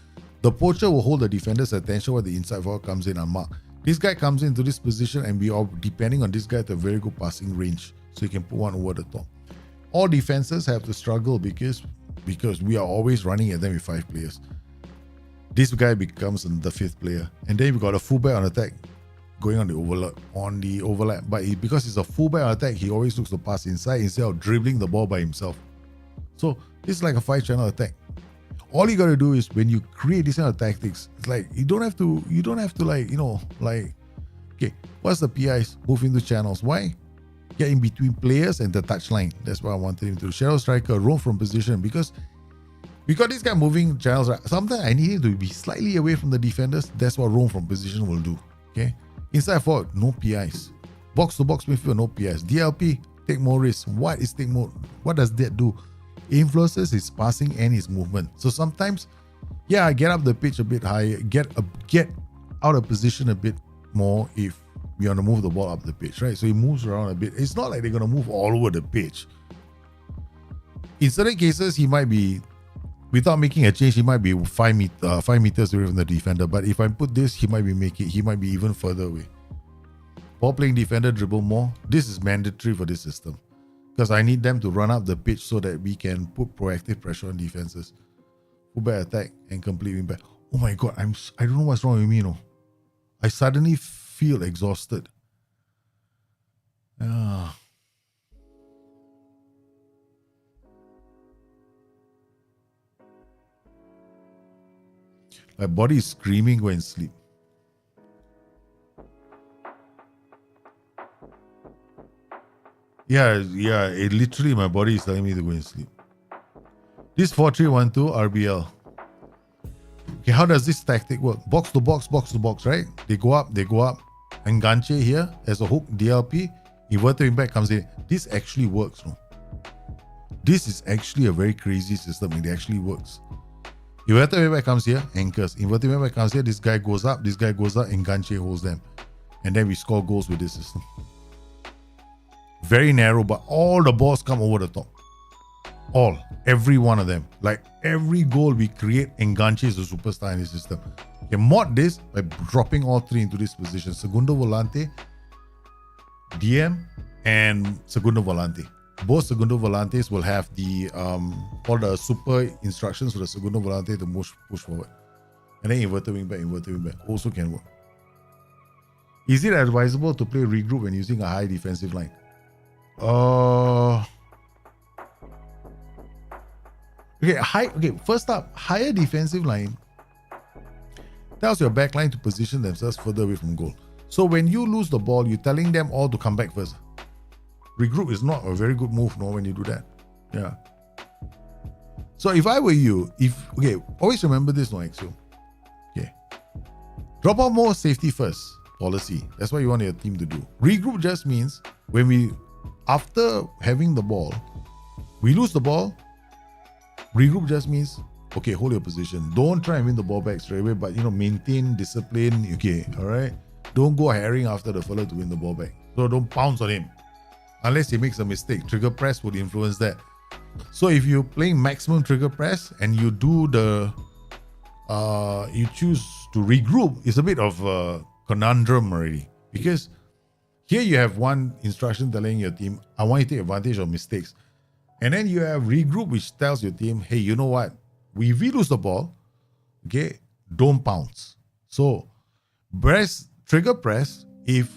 The poacher will hold the defender's attention while the inside forward comes in unmarked. This guy comes into this position and we are depending on this guy to a very good passing range. So you can put one over the top. All defenses have to struggle because we are always running at them with 5 players. This guy becomes the 5th player. And then we got a fullback on attack going on the overlap. But because he's a fullback on attack, he always looks to pass inside instead of dribbling the ball by himself. So this is like a 5-channel attack. All you gotta do is when you create this kind of tactics, it's like you don't have to okay, what's the PIs? Move into channels. Why? Get in between players and the touchline. That's what I wanted him to do. Shadow striker, roam from position, because we got this guy moving channels, right? Sometimes I need him to be slightly away from the defenders. That's what roam from position will do. Okay. Inside forward, no PIs. Box to box midfield, no PIs. DLP, take more risks. What does that do? It influences his passing and his movement. So sometimes, yeah, I get up the pitch a bit higher, get out of position a bit more if we want to move the ball up the pitch, right? So he moves around a bit. It's not like they're going to move all over the pitch. In certain cases, he might be, without making a change, he might be 5 meters away from the defender. But if I put this, he might be even further away. Ball playing defender, dribble more. This is mandatory for this system, because I need them to run up the pitch so that we can put proactive pressure on defenses. Fullback attack and complete wingback. Oh my god, I don't know what's wrong with me, I suddenly feel exhausted. My body is screaming, go and sleep. Yeah. It literally, my body is telling me to go and sleep. This 4312 RBL. Okay, how does this tactic work? Box to box, right? They go up. Enganche here as a hook, DLP. Inverter Weapon comes in. This actually works, no? This is actually a very crazy system. It actually works. Inverter Weapon comes here, anchors. Inverter Weapon comes here, this guy goes up, Enganche holds them. And then we score goals with this system. Very narrow, but all the balls come over the top. Every one of them. Like every goal we create, Enganche is a superstar in the system. You can mod this by dropping all three into this position. Segundo Volante, DM, and Segundo Volante. Both Segundo Volantes will have the all the super instructions for the Segundo Volante to push forward. And then Inverter Wingback also can work. Is it advisable to play Regroup when using a high defensive line? First up, higher defensive line tells your back line to position themselves further away from goal. So when you lose the ball, you're telling them all to come back first. Regroup is not a very good move, no, when you do that. Yeah. So if I were you, always remember this, no, Axel. Okay. Drop off more safety first policy. That's what you want your team to do. Regroup just means after having the ball, we lose the ball. Regroup just means, okay, hold your position. Don't try and win the ball back straight away, but maintain discipline. Okay, all right. Don't go herring after the fella to win the ball back. So don't pounce on him. Unless he makes a mistake. Trigger press would influence that. So if you're playing maximum trigger press and you do you choose to regroup, it's a bit of a conundrum already. Because here you have one instruction telling your team, I want you to take advantage of mistakes. And then you have regroup, which tells your team, hey, you know what? If we lose the ball, okay, don't pounce. So trigger press, if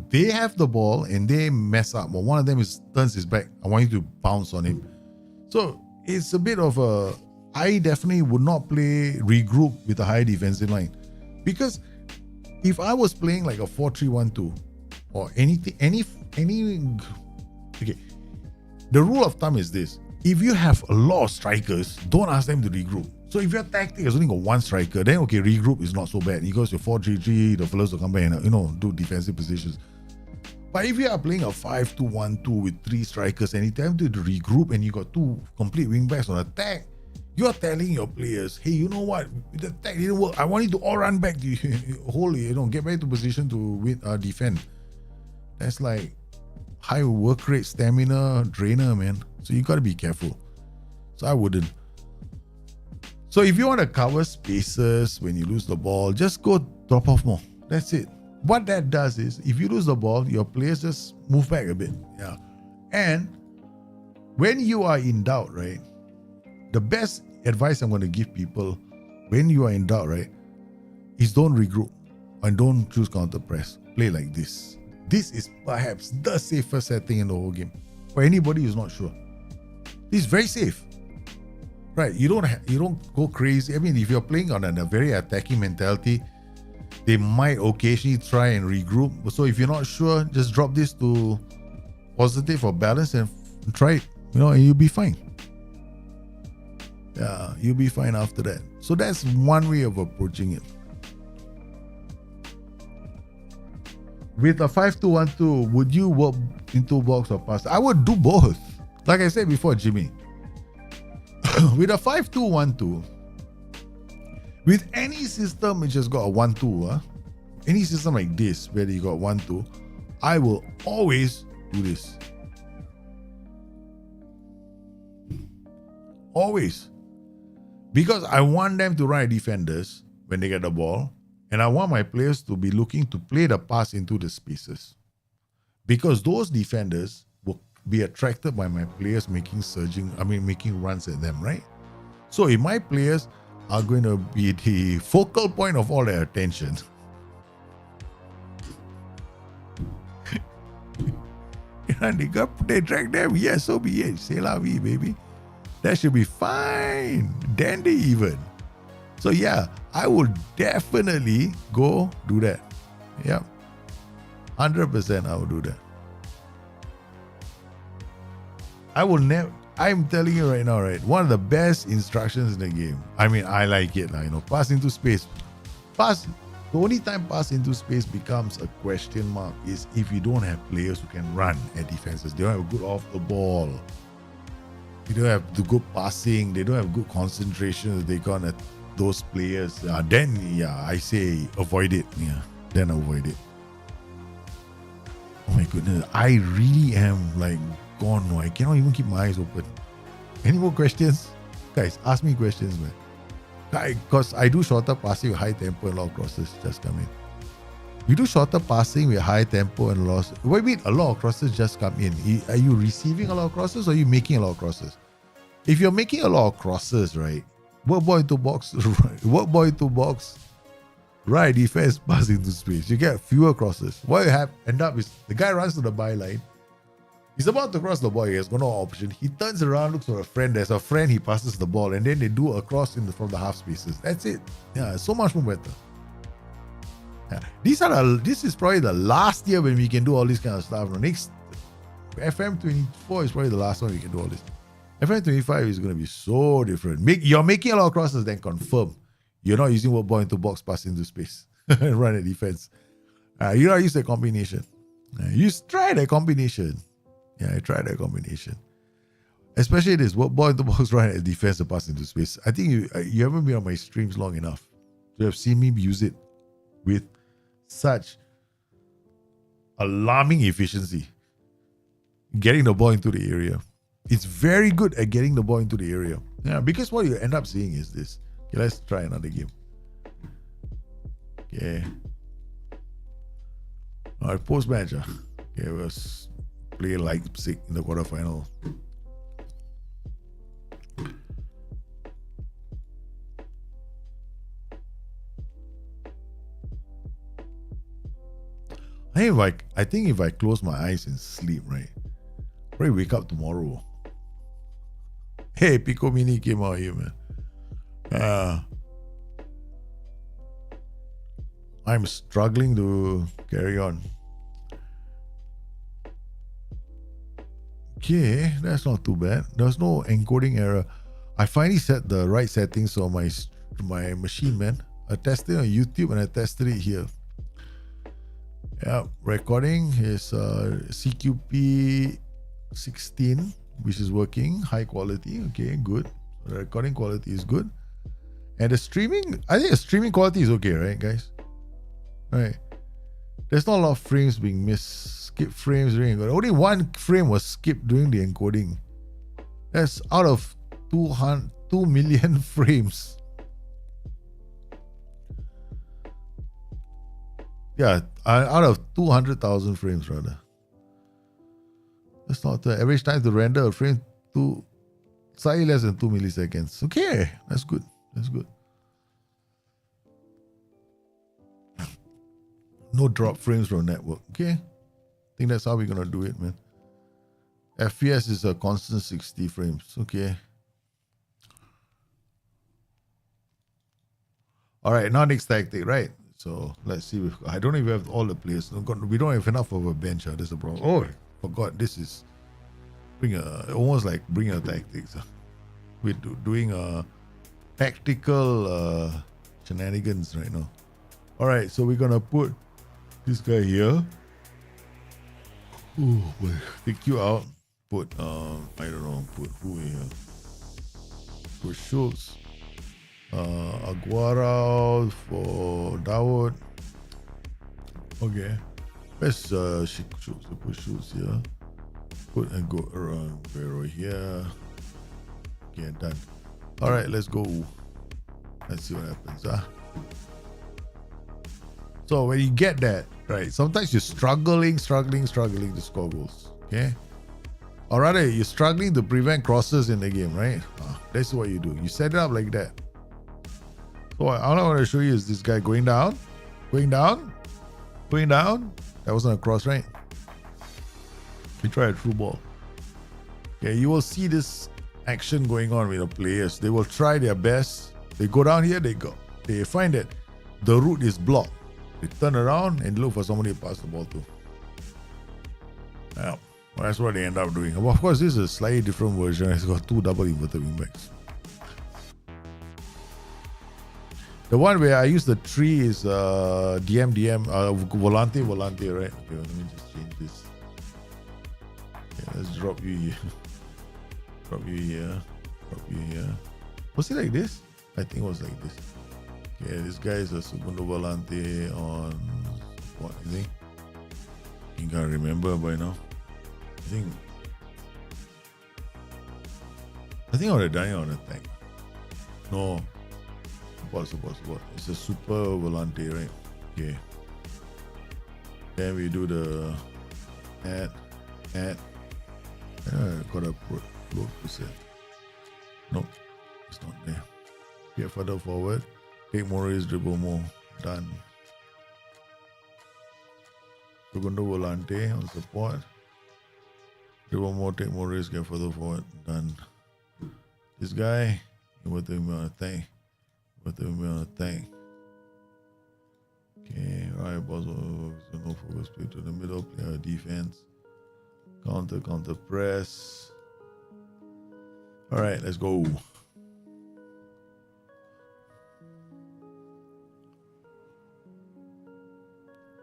they have the ball and they mess up, or one of them turns his back, I want you to bounce on him. So it's a bit of I definitely would not play regroup with a high defensive line, because if I was playing like a 4-3-1-2 or anything, the rule of thumb is this: if you have a lot of strikers, don't ask them to regroup. So if your tactic has only got one striker, then okay, regroup is not so bad because you're 4-3-3, the fellows will come back and do defensive positions. But if you are playing a 5-2-1-2 with 3 strikers and you tell them to regroup and you got 2 complete wingbacks on attack, you're telling your players, hey, you know what? The attack didn't work. I want you to all run back to get back to position to defend. That's like high work rate, stamina drainer, man. So you got to be careful. So I wouldn't. So if you want to cover spaces when you lose the ball, just go drop off more. That's it. What that does is, if you lose the ball, your players just move back a bit. Yeah. And when you are in doubt, right, the best advice I'm going to give people when you are in doubt, right, is don't regroup and don't choose counter press. Play like this. This is perhaps the safest setting in the whole game for anybody who's not sure. This is very safe. Right, you don't go crazy. I mean, if you're playing on a very attacking mentality, they might occasionally try and regroup. So if you're not sure, just drop this to positive or balance and try it. And you'll be fine. Yeah, you'll be fine after that. So that's one way of approaching it. With a 5-2-1-2, would you work into box or pass? I would do both. Like I said before, Jimmy. With a 5-2-1-2, with any system which has got a 1-2, any system like this where you got 1-2, I will always do this. Always. Because I want them to run defenders when they get the ball, and I want my players to be looking to play the pass into the spaces. Because those defenders will be attracted by my players making runs at them, right? So if my players are going to be the focal point of all their attention, they drag them, yes, so be it. C'est la vie, baby. That should be fine. Dandy even. So yeah, I will definitely go do that. Yeah. 100% I will do that. I will never. I'm telling you right now, right? One of the best instructions in the game. I mean, I like it. You know, pass into space. Pass. The only time pass into space becomes a question mark is if you don't have players who can run at defenses. They don't have good off the ball. They don't have the good passing. They don't have good concentration. They got those players. Then yeah, I say avoid it. Yeah, then avoid it. Oh my goodness, I really am like gone. No, I cannot even keep my eyes open. Any more questions? Guys, ask me questions, man. Because I do shorter passing with high tempo and a lot of crosses just come in. We do shorter passing with high tempo and loss. What do you mean a lot of crosses just come in? Are you receiving a lot of crosses or are you making a lot of crosses? If you're making a lot of crosses, right? Work ball into box, work ball into box, right defense, pass into space. You get fewer crosses. What you end up is the guy runs to the byline. He's about to cross the ball. He has got no option. He turns around, looks for a friend. There's a friend. He passes the ball, and then they do a cross from the half spaces. That's it. Yeah, so much more better. Yeah. This is probably the last year when we can do all this kind of stuff. Next FM24 is probably the last one we can do all this. FM25 is going to be so different. You're making a lot of crosses, then confirm you're not using work ball into box, pass into space, and run a defense. You don't use the combination. You try the combination. Yeah, I tried that combination. Especially this work ball into box, run a defense, and pass into space. I think you haven't been on my streams long enough to have seen me use it with such alarming efficiency. Getting the ball into the area. It's very good at getting the ball into the area. Yeah, because what you end up seeing is this. Okay, let's try another game. Okay. All right, post-match. Okay, we'll play Leipizig in the quarterfinal. I think if I close my eyes and sleep, right, probably wake up tomorrow. Hey, Pico Mini came out here, man. I'm struggling to carry on. Okay, that's not too bad. There's no encoding error. I finally set the right settings on my machine, man. I tested it on YouTube and I tested it here. Yeah, recording is CQP 16, which is working, high quality. Okay, good. The recording quality is good. And the streaming, I think the streaming quality is okay, right, guys? Right. There's not a lot of frames being missed. Skip frames during encoding. Only one frame was skipped during the encoding. That's out of 2 million frames. Yeah, out of 200,000 frames rather. That's not the average time to render a frame to slightly less than 2 milliseconds. Okay, that's good. That's good. No drop frames from network. Okay. I think that's how we're gonna do it, man. FPS is a constant 60 frames. Okay. All right, now next tactic, right? So let's see. I don't even have all the players. We don't have enough of a bench. That's a problem. Oh, forgot. This is almost like bring a tactics. We're doing a tactical shenanigans right now. All right, so we're gonna put this guy here. Oh boy, take you out. Put I don't know. Put who here? Put Schultz. Aguara for Dawood. Okay. Let's put Schultz here. Put and go around Vero here. Okay, done. Alright, let's go. Let's see what happens. So when you get that, right, sometimes you're struggling to score goals. Okay? Or rather, you're struggling to prevent crosses in the game, right? That's what you do. You set it up like that. So all I want to show you is this guy going down. That wasn't a cross, right? We try a through ball. Okay, you will see this action going on with the players. They will try their best. They go down here, they find that the route is blocked. They turn around and look for somebody to pass the ball to. Now, Well, that's what they end up doing. Well, of course, this is a slightly different version. It's got 2 double inverted wingbacks. The one where I use the tree is DM, Volante, right? Okay, let me just change this. Okay, let's drop you here. Drop you here. Drop you here. Was it like this? I think it was like this. Okay, this guy is a Segundo Volante on what, is he? You can't remember by now. I think I would have done it on a tank. No. Support. It's a super volante, right? Okay. Then we do the add. Got a load percent. Nope, it's not there. Get further forward. Take more raise, dribble more. Done. Segundo volante on support. Dribble more, take more raise, get further forward. Done. This guy, inverted on a tank. On a tank. Okay, right, boss. No focus, play to the middle, player defense. Counter press. Alright, let's go.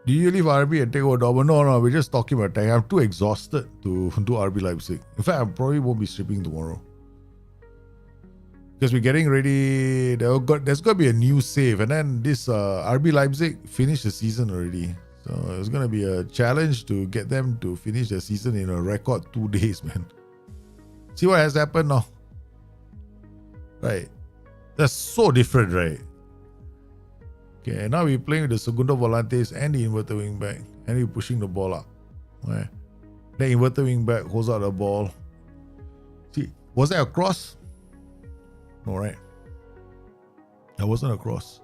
Do you leave RB and take over Dortmund? No, we're just talking about tank. I'm too exhausted to do RB Leipzig. In fact, I probably won't be sleeping tomorrow. Because we're getting ready, there's got to be a new save. And then this RB Leipzig finished the season already. So it's going to be a challenge to get them to finish the season in a record 2 days, man. See what has happened now? Right. That's so different, right? Okay, now we're playing with the Segundo Volantes and the inverted wingback. And we're pushing the ball up. Right. The inverted wingback holds out the ball. See, was that a cross? No, right? That wasn't a cross.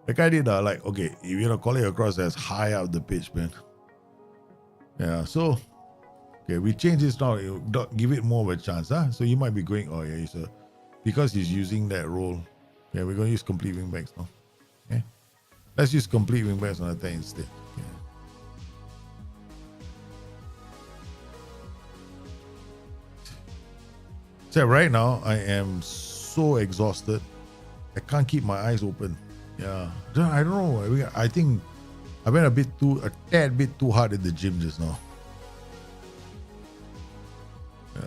The guy did like, okay, if you're gonna call it a cross, that's high up the pitch, man. Yeah, so okay, we change this now. Give it more of a chance, huh? So you might be going, oh yeah, because he's using that role. Okay, we're gonna use complete wingbacks now. Okay, let's use complete wingbacks on attack instead. Okay. So right now, I am so exhausted. I can't keep my eyes open. Yeah, I don't know. I think I went a tad bit too hard in the gym just now.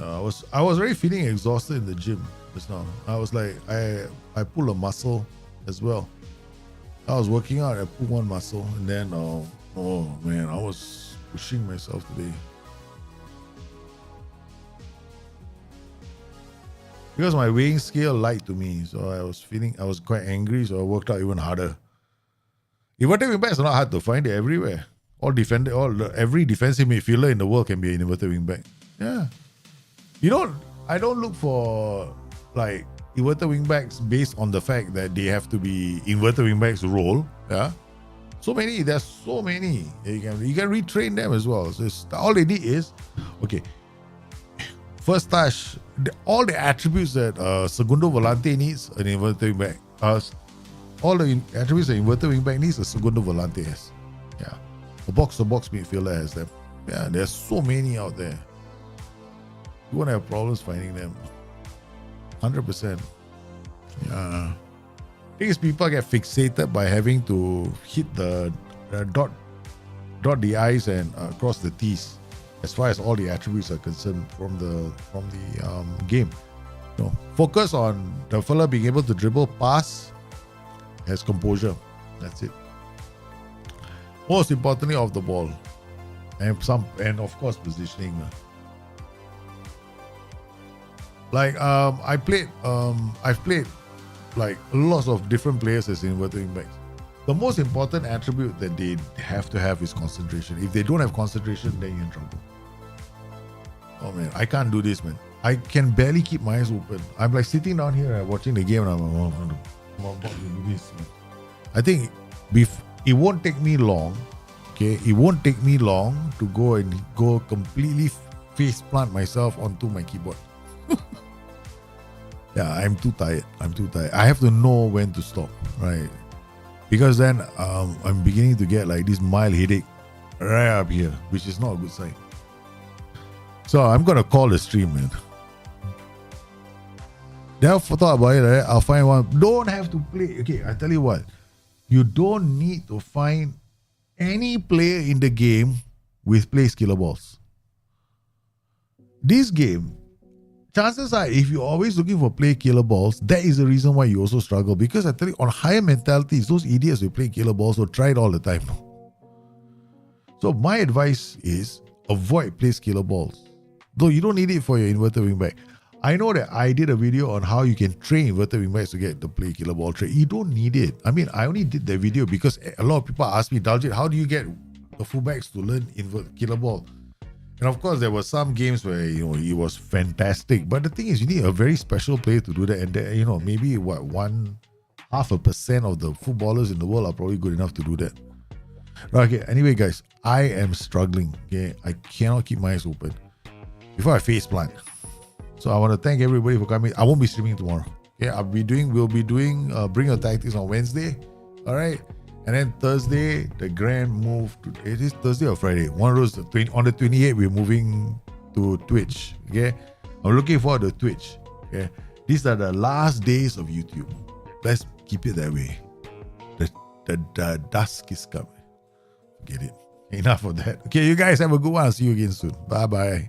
I was already feeling exhausted in the gym just now. I was like, I pulled a muscle as well. I was working out. I pulled one muscle, and then oh man, I was pushing myself today. Because my weighing scale lied to me, so I was quite angry, so I worked out even harder. Inverted wingback is not hard to find, it everywhere. Every defensive midfielder in the world can be an inverted wingback. Yeah. I don't look for like inverted wingbacks based on the fact that they have to be inverted wingbacks role. Yeah. There's so many. You can retrain them as well. So all they need is, okay, first touch, all the attributes that Segundo Volante needs, an inverted wingback. All the attributes that inverted wingback needs, a Segundo Volante has. Yeah. A box-to-box midfielder has them. Yeah, there's so many out there. You won't have problems finding them. 100%. Yeah. Thing is, people get fixated by having to hit the dot the I's and cross the T's, as far as all the attributes are concerned from the game. Focus on the fella being able to dribble, pass, has composure. That's it. Most importantly, off the ball, and of course positioning. Like I've played like lots of different players as inverted wingbacks. The most important attribute that they have to have is concentration. If they don't have concentration, then you're in trouble. Oh man, I can't do this, man. I can barely keep my eyes open. I'm like sitting down here watching the game and I'm about to do this, man. I think it won't take me long. Okay, it won't take me long to go completely face plant myself onto my keyboard. Yeah, I'm too tired. I have to know when to stop, right? Because then I'm beginning to get like this mild headache right up here, which is not a good sign. So I'm gonna call the stream, man. Then I've thought about it, right? I'll find one. Don't have to play. Okay, I tell you what. You don't need to find any player in the game with plays killer balls. This game, chances are, if you're always looking for play killer balls, that is the reason why you also struggle. Because I tell you, on higher mentalities, those idiots who play killer balls will try it all the time. So my advice is avoid play killer balls. Though you don't need it for your inverter wingback. I know that I did a video on how you can train inverter wingbacks to get the play killer ball trade. You don't need it. I mean, I only did that video because a lot of people ask me, Daljit, how do you get the fullbacks to learn invert killer ball? And of course, there were some games where, it was fantastic. But the thing is, you need a very special player to do that. And, maybe 0.5% of the footballers in the world are probably good enough to do that. Right, okay, anyway, guys, I am struggling. Okay, I cannot keep my eyes open before I face plant. So I want to thank everybody for coming. I won't be streaming tomorrow. Okay, we'll be doing Bring Your Tactics on Wednesday. All right. And then Thursday, the grand move to, it is Thursday or Friday. One of those, on the 28th, we're moving to Twitch. Okay. I'm looking forward to Twitch. Okay. These are the last days of YouTube. Let's keep it that way. The dusk is coming. Get it. Enough of that. Okay, you guys have a good one. I'll see you again soon. Bye-bye.